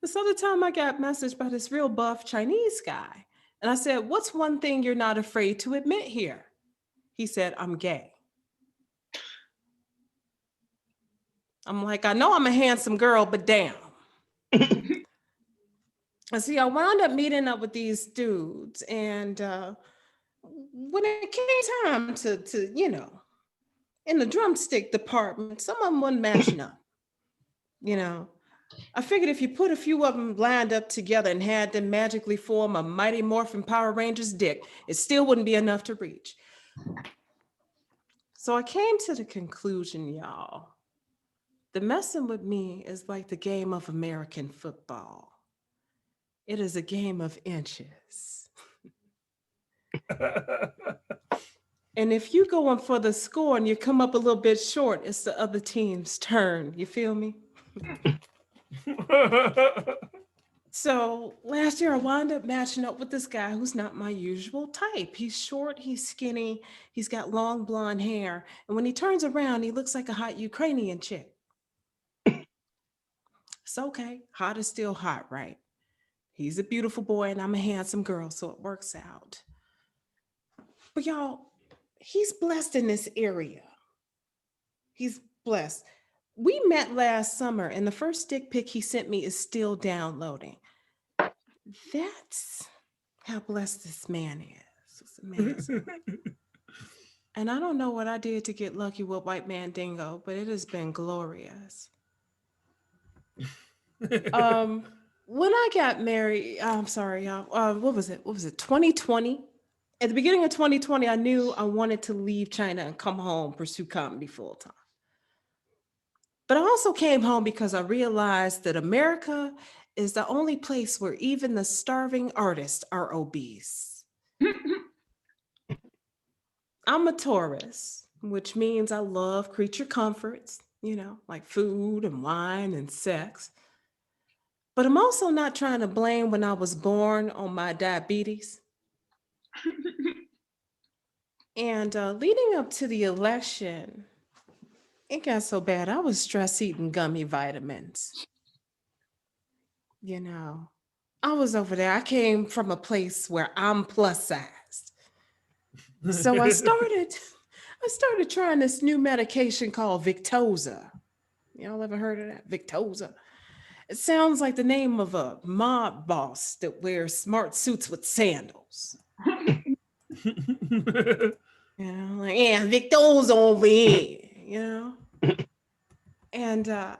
Speaker 6: This other time I got messaged by this real buff Chinese guy. And I said, what's one thing you're not afraid to admit here? He said, I'm gay. I'm like, I know I'm a handsome girl, but damn. And see, I wound up meeting up with these dudes. And when it came time to, you know, in the drumstick department, some of them wasn't matching up. You know, I figured if you put a few of them lined up together and had them magically form a Mighty Morphin Power Rangers dick, it still wouldn't be enough to reach. So I came to the conclusion, y'all, the messing with me is like the game of American football. It is a game of inches. And if you going for the score and you come up a little bit short, it's the other team's turn. You feel me? So last year I wound up matching up with this guy who's not my usual type. He's short, he's skinny, he's got long blonde hair. And when he turns around, he looks like a hot Ukrainian chick. It's okay, hot is still hot, right? He's a beautiful boy and I'm a handsome girl, so it works out. But y'all, he's blessed in this area. He's blessed. We met last summer and the first dick pic he sent me is still downloading. That's how blessed this man is. It's amazing. And I don't know what I did to get lucky with White Man Dingo, but it has been glorious. When I got married, I'm sorry, y'all. What was it? What was it? 2020. At the beginning of 2020, I knew I wanted to leave China and come home, pursue comedy full time. But I also came home because I realized that America is the only place where even the starving artists are obese. I'm a Taurus, which means I love creature comforts, like food and wine and sex. But I'm also not trying to blame when I was born on my diabetes. And leading up to the election, it got so bad. I was stress eating gummy vitamins. I was over there. I came from a place where I'm plus sized. So I started trying this new medication called Victoza. Y'all ever heard of that? Victoza. It sounds like the name of a mob boss that wears smart suits with sandals. Victoza over here, And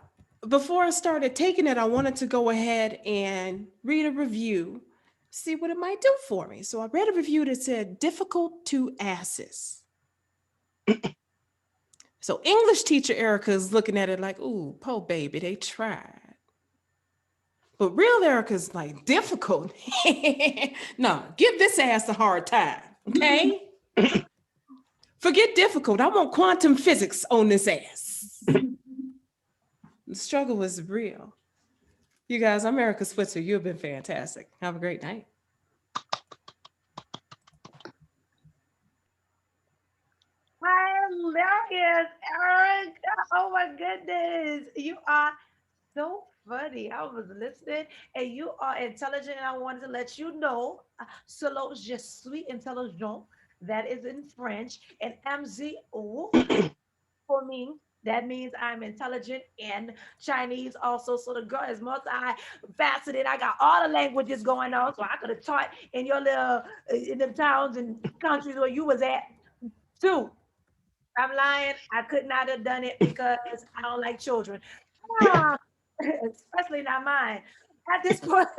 Speaker 6: before I started taking it, I wanted to go ahead and read a review, see what it might do for me. So I read a review that said, difficult to access. So English teacher Erica is looking at it like, ooh, po baby, they tried. But real Erica's like, difficult? No, give this ass a hard time, okay? Forget difficult. I want quantum physics on this ass. The struggle was real. You guys, I'm Erica Switzer. You've been fantastic. Have a great night.
Speaker 2: Hilarious, Eric. Oh my goodness. You are so funny. I was listening and you are intelligent. And I wanted to let you know, selon je suis intelligent. That is in French. And MZO for me. That means I'm intelligent in Chinese also. So the girl is multi-faceted. I got all the languages going on. So I could have taught in your little, in the towns and countries where you was at too. I'm lying. I could not have done it because I don't like children. Ah, especially not mine. At this point,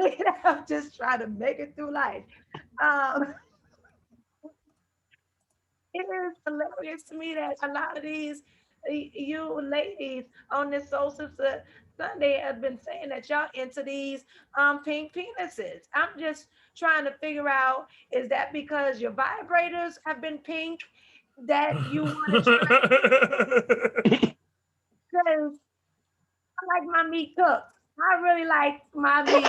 Speaker 2: I'm just trying to make it through life. Um, it is hilarious to me that a lot of these you ladies on this Soul Sista Sunday have been saying that y'all into these pink penises. I'm just trying to figure out, is that because your vibrators have been pink that you want to try? Because I like my meat cooked. I really like my meat.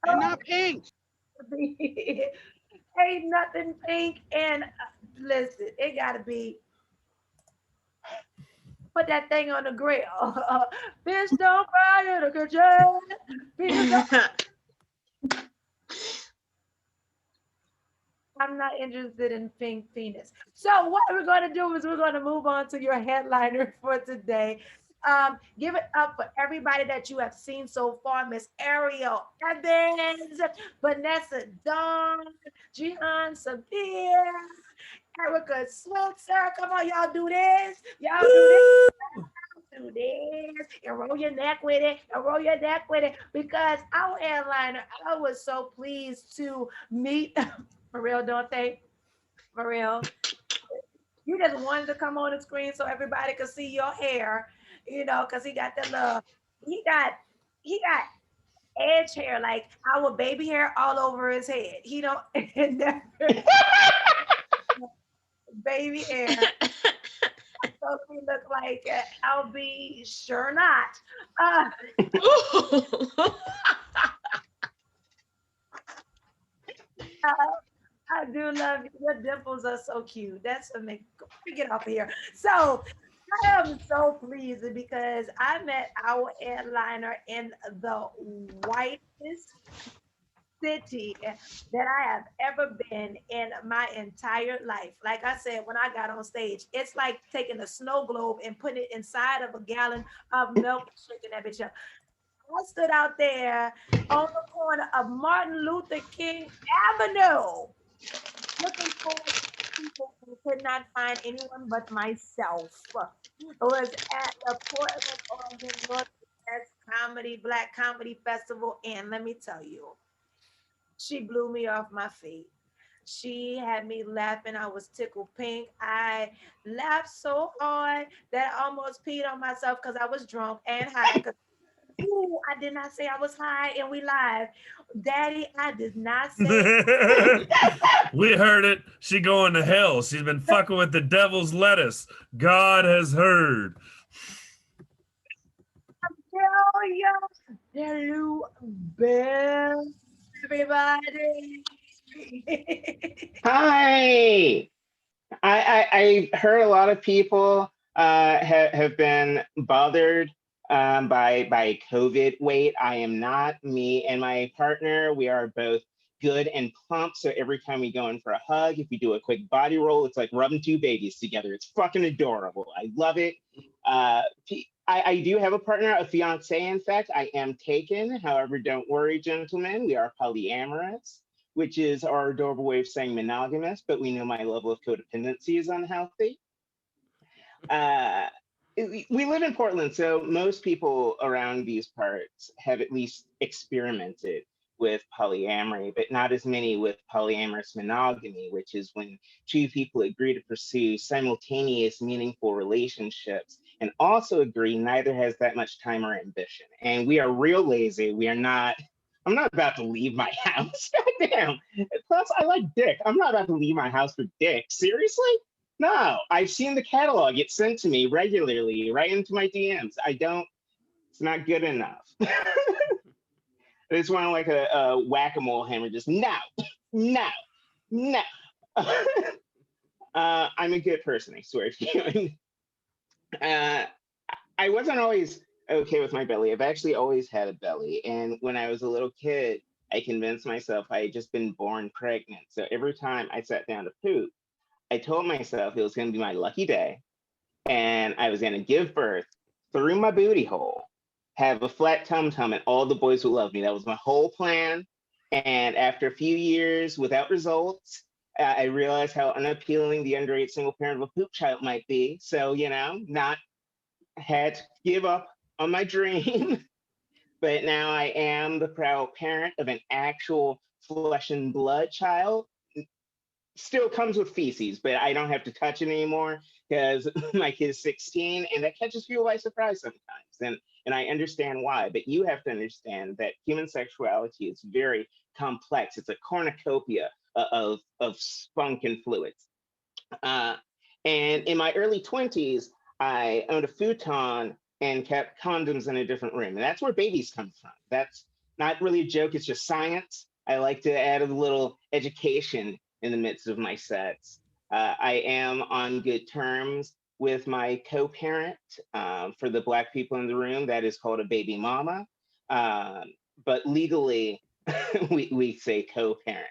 Speaker 5: They're not pink.
Speaker 2: Ain't nothing pink. And listen, it gotta be. Put that thing on the grill. Fish don't fry in the kitchen. Penis don't- I'm not interested in pink penis. So what we're going to do is we're going to move on to your headliner for today. Give it up for everybody that you have seen so far. Miss Ariel Evans, Vanessa Dawn, Jihan Sabir, Erica Switzer. Come on, y'all do this. Y'all do this. Do this and roll your neck with it and roll your neck with it, because our airliner, I was so pleased to meet. For real, don't they? For real. You just wanted to come on the screen so everybody could see your hair, because he got that little, he got edge hair, like our baby hair all over his head. He don't baby hair. So we look like LB, sure not. I do love you. Your dimples are so cute. That's amazing. Get off of here. So I am so pleased because I met our airliner in the whitest city that I have ever been in my entire life. Like I said, when I got on stage, it's like taking a snow globe and putting it inside of a gallon of milk and shaking that bitch up. I stood out there on the corner of Martin Luther King Avenue looking for people and could not find anyone but myself. I was at the Portland, Oregon Northwest Black Comedy Festival, and let me tell you, she blew me off my feet. She had me laughing. I was tickled pink. I laughed so hard that I almost peed on myself because I was drunk and high. Ooh, I did not say I was high and we live. Daddy, I did not say
Speaker 1: We heard it. She going to hell. She's been fucking with the devil's lettuce. God has heard.
Speaker 2: tell you, Delu, Belle, everybody.
Speaker 7: Hi. I heard a lot of people have been bothered by COVID. Wait, I am not. Me and my partner, we are both good and plump. So every time we go in for a hug, if we do a quick body roll, it's like rubbing two babies together. It's fucking adorable. I love it. I do have a partner, a fiance. In fact, I am taken. However, don't worry, gentlemen. We are polyamorous, which is our adorable way of saying monogamous, but we know my level of codependency is unhealthy. We live in Portland, so most people around these parts have at least experimented with polyamory, but not as many with polyamorous monogamy, which is when two people agree to pursue simultaneous, meaningful relationships and also agree neither has that much time or ambition. And we are real lazy. We are not. I'm not about to leave my house. Goddamn. Plus, I like dick. I'm not about to leave my house for dick. Seriously? No. I've seen the catalog. It's sent to me regularly, right into my DMs. It's not good enough. I just want like a whack-a-mole hammer, just no, no, no. I'm a good person, I swear to you. I wasn't always okay with my belly. I've actually always had a belly. And when I was a little kid, I convinced myself I had just been born pregnant. So every time I sat down to poop, I told myself it was going to be my lucky day and I was going to give birth through my booty hole, have a flat tum-tum, and all the boys would love me. That was my whole plan. And after a few years without results, I realized how unappealing the underage single parent of a poop child might be. So, not had to give up on my dream. But now I am the proud parent of an actual flesh and blood child. Still comes with feces, but I don't have to touch it anymore because my kid's 16 and that catches people by surprise sometimes. And I understand why, but you have to understand that human sexuality is very complex. It's a cornucopia of spunk and fluids. And in my early 20s, I owned a futon and kept condoms in a different room. And that's where babies come from. That's not really a joke, it's just science. I like to add a little education in the midst of my sets. I am on good terms with my co-parent. For the Black people in the room, that is called a baby mama. But legally, we say co-parent.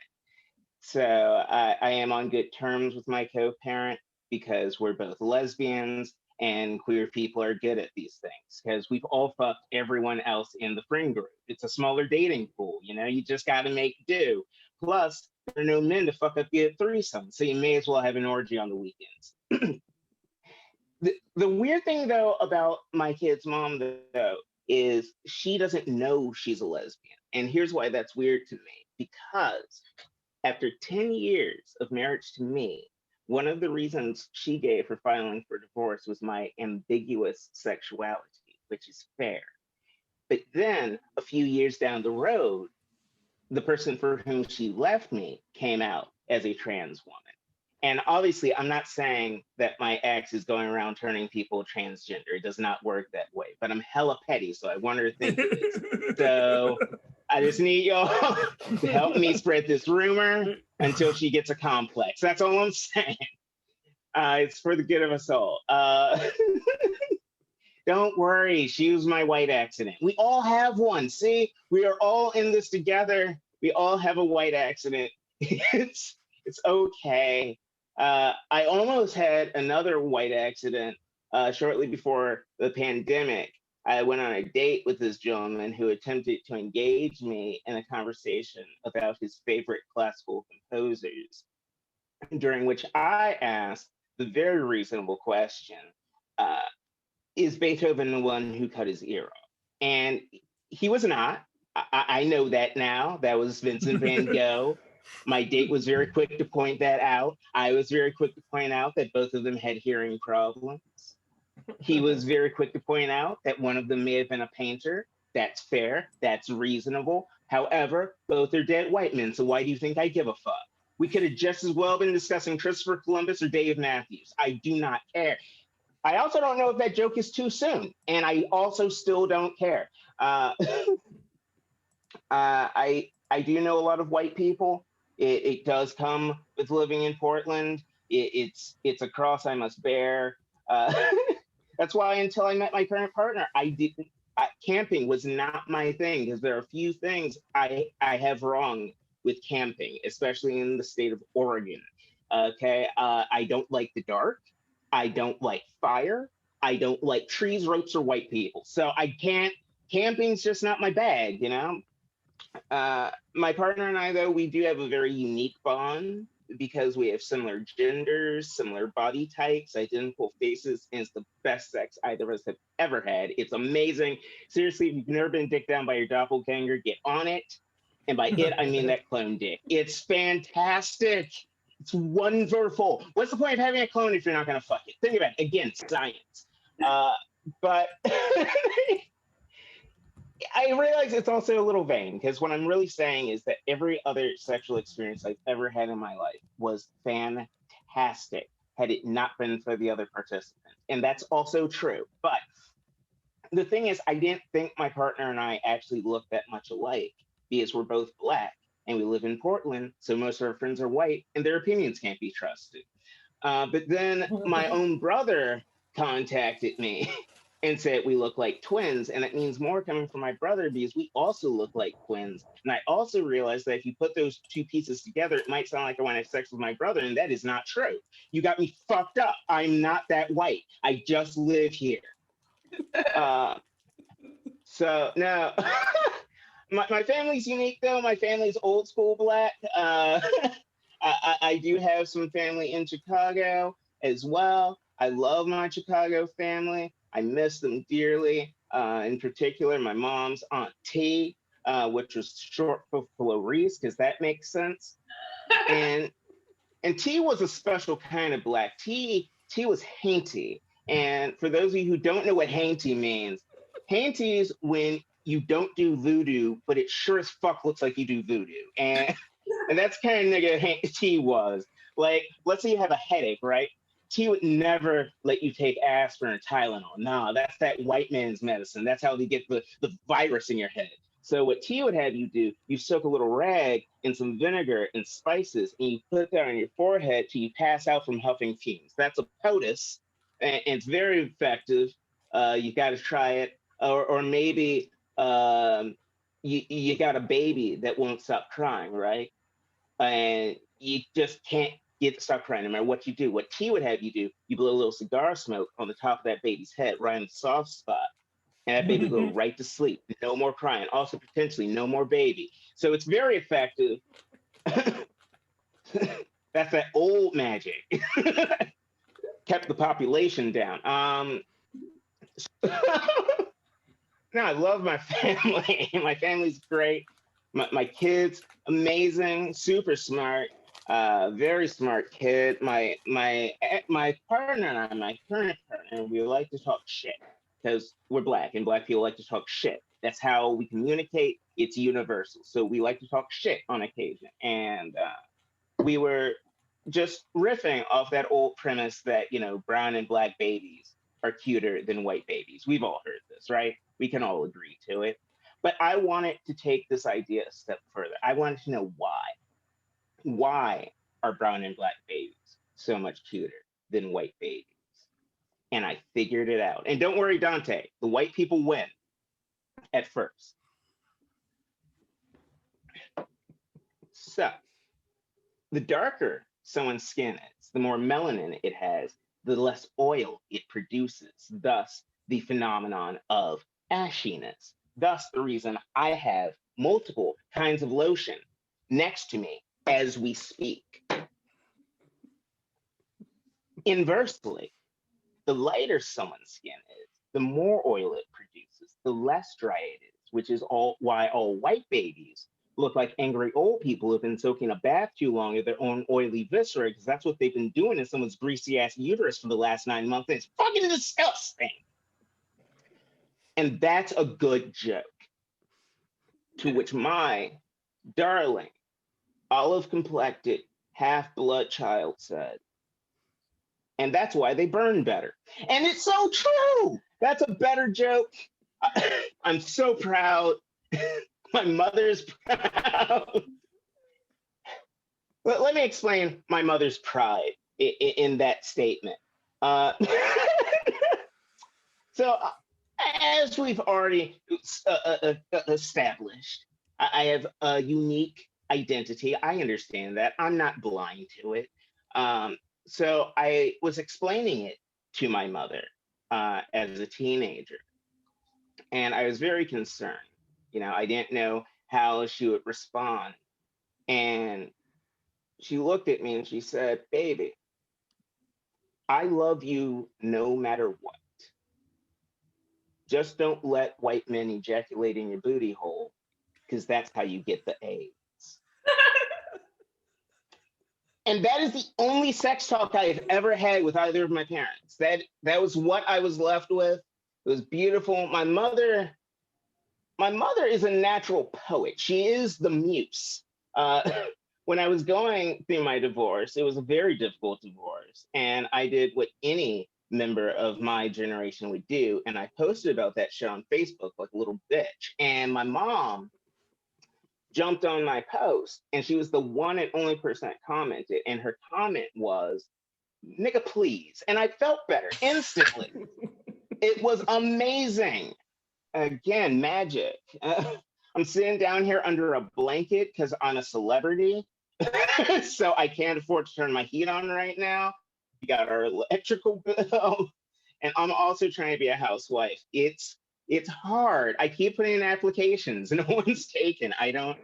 Speaker 7: So I am on good terms with my co-parent because we're both lesbians and queer people are good at these things because we've all fucked everyone else in the friend group. It's a smaller dating pool, you just got to make do. Plus, there are no men to fuck up your threesome, so you may as well have an orgy on the weekends. The weird thing, though, about my kid's mom, though, is she doesn't know she's a lesbian. And here's why that's weird to me. Because after 10 years of marriage to me, one of the reasons she gave for filing for divorce was my ambiguous sexuality, which is fair. But then a few years down the road, the person for whom she left me came out as a trans woman. And obviously, I'm not saying that my ex is going around turning people transgender. It does not work that way. But I'm hella petty, so I want her to think it is. So I just need y'all to help me spread this rumor until she gets a complex. That's all I'm saying. It's for the good of us all. Don't worry, she was my white accident. We all have one. See, we are all in this together. We all have a white accident. It's okay. I almost had another white accident shortly before the pandemic. I went on a date with this gentleman who attempted to engage me in a conversation about his favorite classical composers, during which I asked the very reasonable question, uh, is Beethoven the one who cut his ear off? And he was not. I know that now. That was Vincent van Gogh. My date was very quick to point that out. I was very quick to point out that both of them had hearing problems. He was very quick to point out that one of them may have been a painter. That's fair. That's reasonable. However, both are dead white men. So why do you think I give a fuck? We could have just as well been discussing Christopher Columbus or Dave Matthews. I do not care. I also don't know if that joke is too soon, and I also still don't care. I do know a lot of white people. It does come with living in Portland. It's a cross I must bear. That's why until I met my current partner, I didn't. Camping was not my thing because there are a few things I have wrong with camping, especially in the state of Oregon. Okay, I don't like the dark. I don't like fire. I don't like trees, ropes, or white people. So I can't. Camping's just not my bag, you know. My partner and I, though, we do have a very unique bond because we have similar genders, similar body types, identical faces, and it's the best sex either of us have ever had. It's amazing. Seriously, if you've never been dicked down by your doppelganger, get on it. And by it, I mean that clone dick. It's fantastic. It's wonderful. What's the point of having a clone if you're not going to fuck it? Think about it. Again, science. But I realize it's also a little vain because what I'm really saying is that every other sexual experience I've ever had in my life was fantastic had it not been for the other participants. And that's also true. But the thing is, I didn't think my partner and I actually looked that much alike because we're both Black and we live in Portland. So most of our friends are white and their opinions can't be trusted. But then my own brother contacted me and said we look like twins. And it means more coming from my brother because we also look like twins. And I also realized that if you put those two pieces together, it might sound like I want to have sex with my brother. And that is not true. You got me fucked up. I'm not that white. I just live here. So no, my family's unique though. My family's old school Black. I do have some family in Chicago as well. I love my Chicago family. I miss them dearly. In particular, my mom's Aunt T, which was short for Florice, because that makes sense. And T was a special kind of Black. T was hainty. And for those of you who don't know what hainty means, hainty is when you don't do voodoo, but it sure as fuck looks like you do voodoo. And that's kind of nigga T was. Like, let's say you have a headache, right? T would never let you take aspirin or Tylenol. No, that's that white man's medicine. That's how they get the virus in your head. So what T would have you do, you soak a little rag in some vinegar and spices, and you put that on your forehead till you pass out from huffing fumes. That's a POTUS, and it's very effective. You got to try it. Or maybe you got a baby that won't stop crying, right? And you just can't get to stop crying no matter what you do. What T would have you do, you blow a little cigar smoke on the top of that baby's head, right in the soft spot. And that baby go right to sleep. No more crying. Also, potentially, no more baby. So it's very effective. That's that old magic. Kept the population down. No, I love my family. My family's great. My kids, amazing, super smart, very smart kid. My partner and I, my current partner, we like to talk shit because we're Black and Black people like to talk shit. That's how we communicate. It's universal. So we like to talk shit on occasion. And we were just riffing off that old premise that, you know, brown and Black babies are cuter than white babies. We've all heard this, right? We can all agree to it. But I wanted to take this idea a step further. I wanted to know why. Why are brown and Black babies so much cuter than white babies? And I figured it out. And don't worry, Dante, the white people win at first. So, the darker someone's skin is, the more melanin it has, the less oil it produces, thus the phenomenon of ashiness. Thus, the reason I have multiple kinds of lotion next to me as we speak. Inversely, the lighter someone's skin is, the more oil it produces, the less dry it is, which is why all white babies look like angry old people who've been soaking a bath too long of their own oily viscera, because that's what they've been doing in someone's greasy ass uterus for the last 9 months. And it's fucking disgusting. And that's a good joke. To which my darling, olive complected, half blood child said, and that's why they burn better. And it's so true. That's a better joke. I'm so proud. My mother's proud. Let me explain my mother's pride in that statement. So, as we've already established, I have a unique identity. I understand that. I'm not blind to it. So I was explaining it to my mother as a teenager, and I was very concerned. I didn't know how she would respond. And she looked at me and she said, "Baby, I love you no matter what. Just don't let white men ejaculate in your booty hole, because that's how you get the AIDS." And that is the only sex talk I have ever had with either of my parents. That was what I was left with. It was beautiful. My mother is a natural poet. She is the muse. When I was going through my divorce, it was a very difficult divorce. And I did what any member of my generation would do. And I posted about that shit on Facebook like a little bitch. And my mom jumped on my post, and she was the one and only person that commented. And her comment was, "Nigga, please." And I felt better instantly. It was amazing. Again, magic. I'm sitting down here under a blanket because I'm a celebrity. So I can't afford to turn my heat on right now. We got our electrical bill. And I'm also trying to be a housewife. It's hard. I keep putting in applications. No one's taken. I don't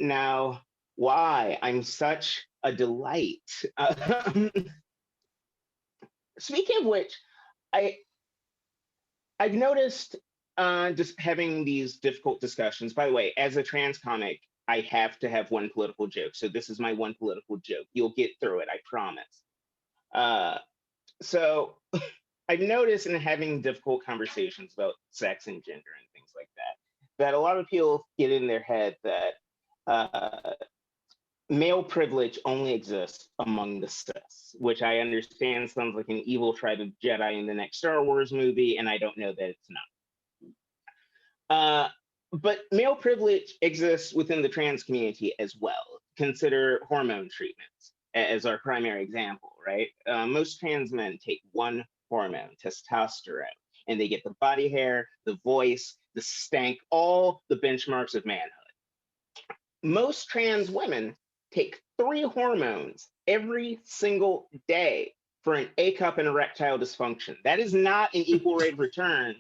Speaker 7: know why. I'm such a delight. Speaking of which, I've noticed just having these difficult discussions. By the way, as a trans comic, I have to have one political joke. So this is my one political joke. You'll get through it, I promise. So I've noticed in having difficult conversations about sex and gender and things like that a lot of people get in their head that male privilege only exists among the cis, which I understand sounds like an evil tribe of Jedi in the next Star Wars movie, and I don't know that it's not. But male privilege exists within the trans community as well. Consider hormone treatments as our primary example, right? Most trans men take one hormone, testosterone, and they get the body hair, the voice, the stank, all the benchmarks of manhood. Most trans women take 3 hormones every single day for an A cup and erectile dysfunction. That is not an equal rate of return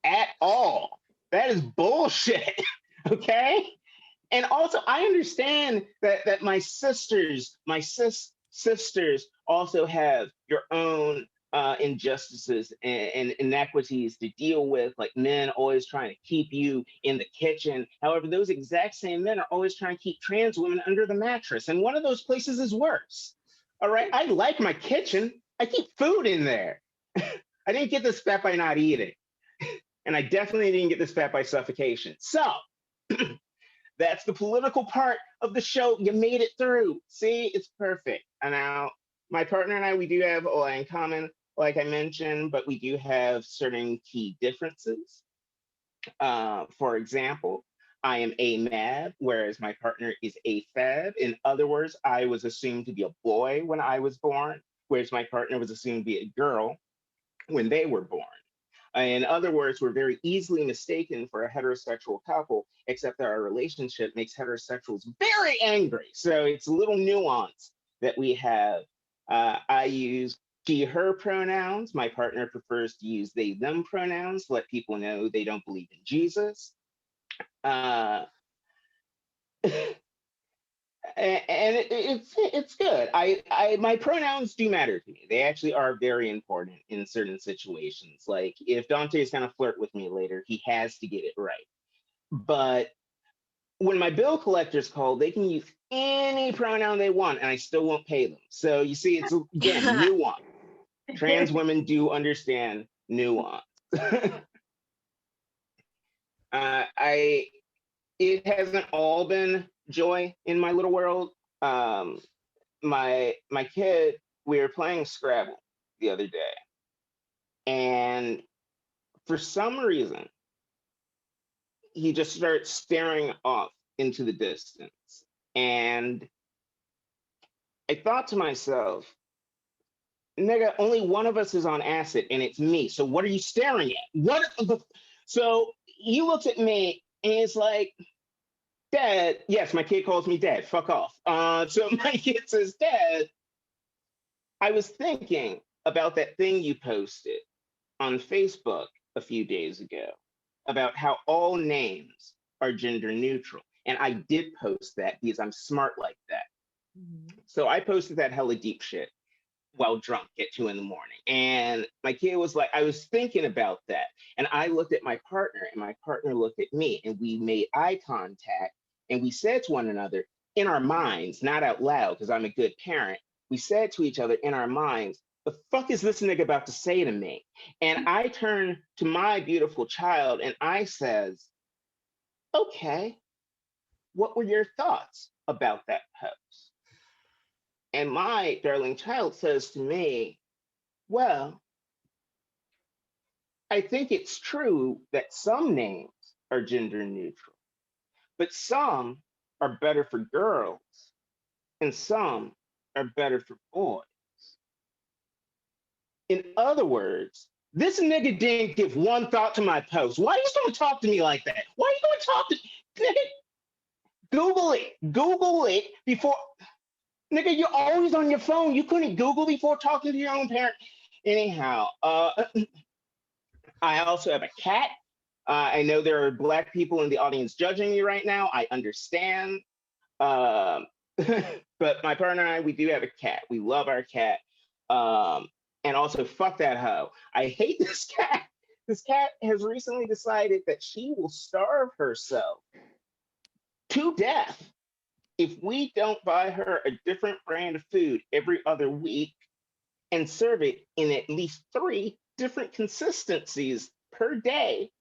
Speaker 7: at all. That is bullshit. Okay? And also, I understand that my sisters also have your own injustices and inequities to deal with, like men always trying to keep you in the kitchen. However, those exact same men are always trying to keep trans women under the mattress. And one of those places is worse. All right. I like my kitchen. I keep food in there. I didn't get this fat by not eating. And I definitely didn't get this fat by suffocation. So that's the political part of the show. You made it through. See, it's perfect. And now my partner and I, we do have a lot in common, like I mentioned, but we do have certain key differences. For example, I am AMAB, whereas my partner is AFAB. In other words, I was assumed to be a boy when I was born, whereas my partner was assumed to be a girl when they were born. In other words, we're very easily mistaken for a heterosexual couple, except that our relationship makes heterosexuals very angry. So it's a little nuance that we have. I use she, her pronouns. My partner prefers to use they, them pronouns, let people know they don't believe in Jesus. Uh, and it's good. My pronouns do matter to me. They actually are very important in certain situations. Like if Dante's gonna flirt with me later, he has to get it right. But when my bill collectors call, they can use any pronoun they want, and I still won't pay them. So you see, it's again nuance. Trans women do understand nuance. I It hasn't all been joy in my little world. My kid, we were playing Scrabble the other day, and for some reason, he just starts staring off into the distance. And I thought to myself, nigga, only one of us is on acid, and it's me. So what are you staring at? What the? So he looks at me, and he's like, Dad, yes, my kid calls me Dad. Fuck off. So my kid says, Dad, I was thinking about that thing you posted on Facebook a few days ago about how all names are gender neutral. And I did post that because I'm smart like that. So I posted that hella deep shit while drunk at 2 a.m. And my kid was like, I was thinking about that. And I looked at my partner, and my partner looked at me, and we made eye contact. And we said to one another in our minds, not out loud, because I'm a good parent. We said to each other in our minds, the fuck is this nigga about to say to me? And I turned to my beautiful child and I says, okay, what were your thoughts about that post? And my darling child says to me, well, I think it's true that some names are gender neutral, but some are better for girls and some are better for boys. In other words, this nigga didn't give one thought to my post. Why are you going to talk to me like that? Why are you going to talk to nigga? Google it. Google it before. Nigga, you're always on your phone. You couldn't Google before talking to your own parent. Anyhow, I also have a cat. I know there are Black people in the audience judging me right now. I understand. But my partner and I, we do have a cat. We love our cat. And also, fuck that hoe. I hate this cat. This cat has recently decided that she will starve herself to death if we don't buy her a different brand of food every other week and serve it in at least 3 different consistencies per day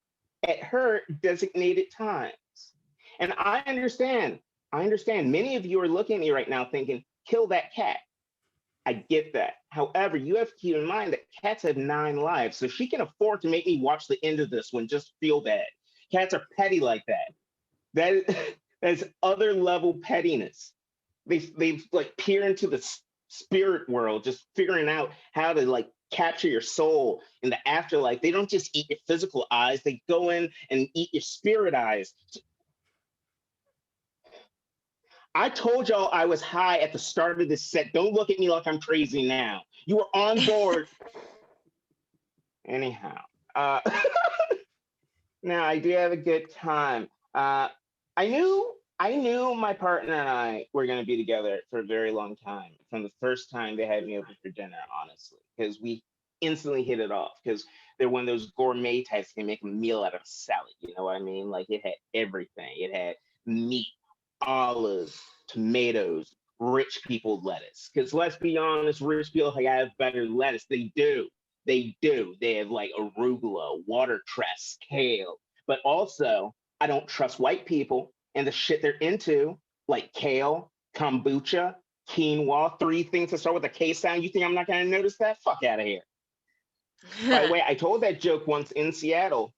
Speaker 7: at her designated times. And I understand. Many of you are looking at me right now thinking, kill that cat. I get that. However, you have to keep in mind that cats have 9 lives, so she can afford to make me watch the end of this one just feel bad. Cats are petty like that. That's other level pettiness. They like peer into the spirit world, just figuring out how to like capture your soul in the afterlife. They don't just eat your physical eyes; they go in and eat your spirit eyes. I told y'all I was high at the start of this set. Don't look at me like I'm crazy now. You were on board. Anyhow, now I do have a good time. I knew my partner and I were going to be together for a very long time from the first time they had me over for dinner, honestly, because we instantly hit it off because they're one of those gourmet types that can make a meal out of a salad. You know what I mean? Like it had everything. It had meat, olives, tomatoes, rich people lettuce. Because let's be honest, rich people have better lettuce. They do. They do. They have like arugula, watercress, kale. But also, I don't trust white people and the shit they're into, like kale, kombucha, quinoa, 3 things that start with a K sound. You think I'm not going to notice that? Fuck out of here. By the way, I told that joke once in Seattle,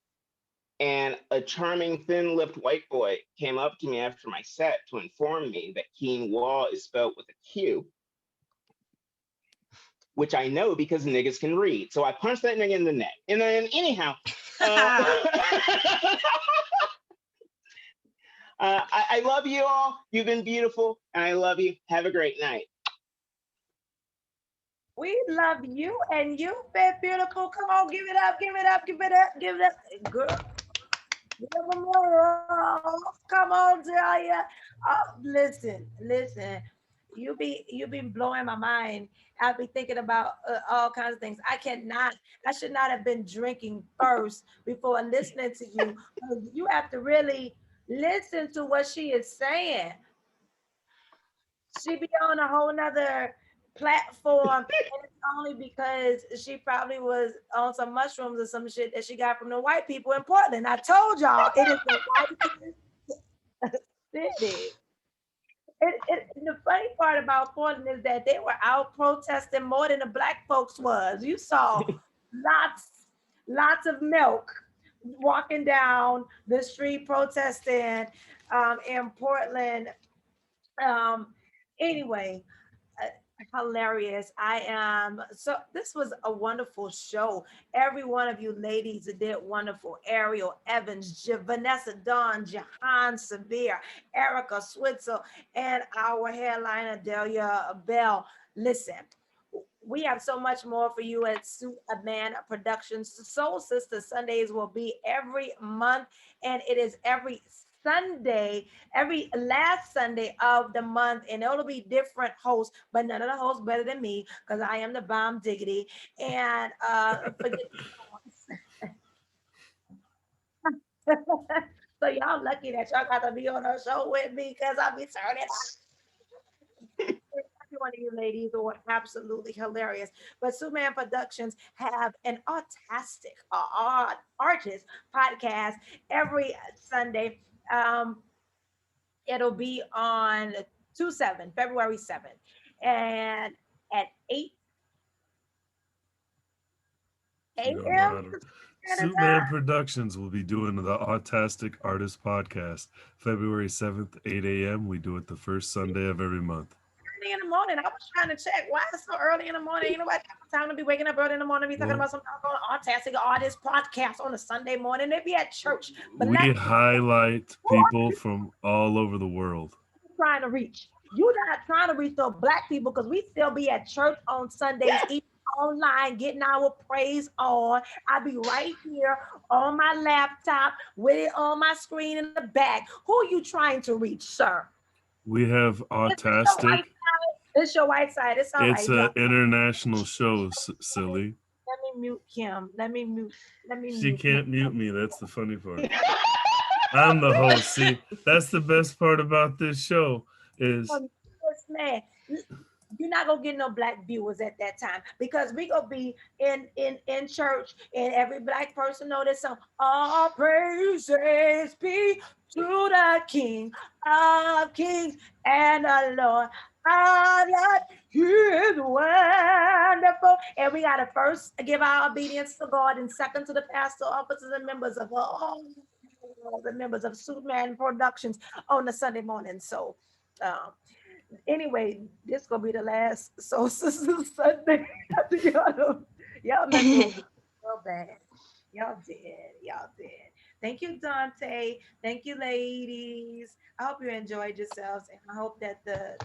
Speaker 7: and a charming, thin-lipped white boy came up to me after my set to inform me that quinoa is spelled with a Q, which I know because niggas can read. So I punched that nigga in the neck. And then anyhow, I love you all. You've been beautiful, and I love you. Have a great night.
Speaker 2: We love you and you, been beautiful. Come on, give it up, give it up, give it up, give it up. Girl, give them all. Come on, Dahlia. Listen. You be blowing my mind. I'll be thinking about all kinds of things. I should not have been drinking first before listening to you. You have to really listen to what she is saying. She be on a whole nother platform, and it's only because she probably was on some mushrooms or some shit that she got from the white people in Portland. I told y'all it is the white city. And the funny part about Portland is that they were out protesting more than the black folks was. You saw lots of milk walking down the street protesting in Portland. Um, anyway, uh, hilarious. I am so this was a wonderful show. Every one of you ladies did wonderful. Ariel, Evans, Vanessa, Dawn, Jihan, Sabir, Erica, Switzer, and our headliner Delia Belle. Listen, we have so much more for you at Suitman Productions. Soul Sista Sundays will be every month, and it is every Sunday, every last Sunday of the month, and it'll be different hosts, but none of the hosts better than me because I am the bomb diggity. And forget so y'all lucky that y'all got to be on a show with me because I'll be turning every one of you ladies were absolutely hilarious. But Suitman Productions have an autistic artist podcast every Sunday. It'll be on 2/7, February 7th. And at 8
Speaker 1: You don't know how
Speaker 2: a.m.
Speaker 1: to.
Speaker 2: Standard
Speaker 1: Suitman
Speaker 2: Time.
Speaker 1: Productions will be doing the Autastic Artist Podcast February 7th, 8 a.m. We do it the first Sunday of every month.
Speaker 2: Early in the morning. I was trying to check why it's so early in the morning. Ain't nobody have time to be waking up early in the morning, be talking
Speaker 1: Well,
Speaker 2: about some autistic artist podcast on a Sunday morning. They be at church.
Speaker 1: we
Speaker 2: Black
Speaker 1: highlight
Speaker 2: who are
Speaker 1: people from all over the world.
Speaker 2: you trying to reach? You're not trying to reach the black people because we still be at church on Sundays, even online, getting our praise on. I be right here on my laptop with it on my screen in the back. Who are you trying to reach, sir?
Speaker 1: We have
Speaker 2: It's your white
Speaker 1: Autastic.
Speaker 2: side. It's your white side. It's all
Speaker 1: It's
Speaker 2: right, y'all.
Speaker 1: an international show, silly.
Speaker 2: Let me mute Kim. Let me mute. Let me
Speaker 1: She
Speaker 2: mute him.
Speaker 1: can't mute me. That's the funny part. I'm the host. See, that's the best part about this show is
Speaker 2: Yes, man. You're not gonna get no black viewers at that time because we gonna be in church and every black person know this song. All praises be to the King of Kings and the Lord. Our Lord, He is wonderful. And we gotta first give our obedience to God and second to the pastor, officers, and members of all the members of Suitman Productions on the Sunday morning. So um, anyway, this gonna be the last Soul Sisters Sunday. Y'all messed with me real bad. Y'all did. Y'all did. Thank you, Dante. Thank you, ladies. I hope you enjoyed yourselves, and I hope that the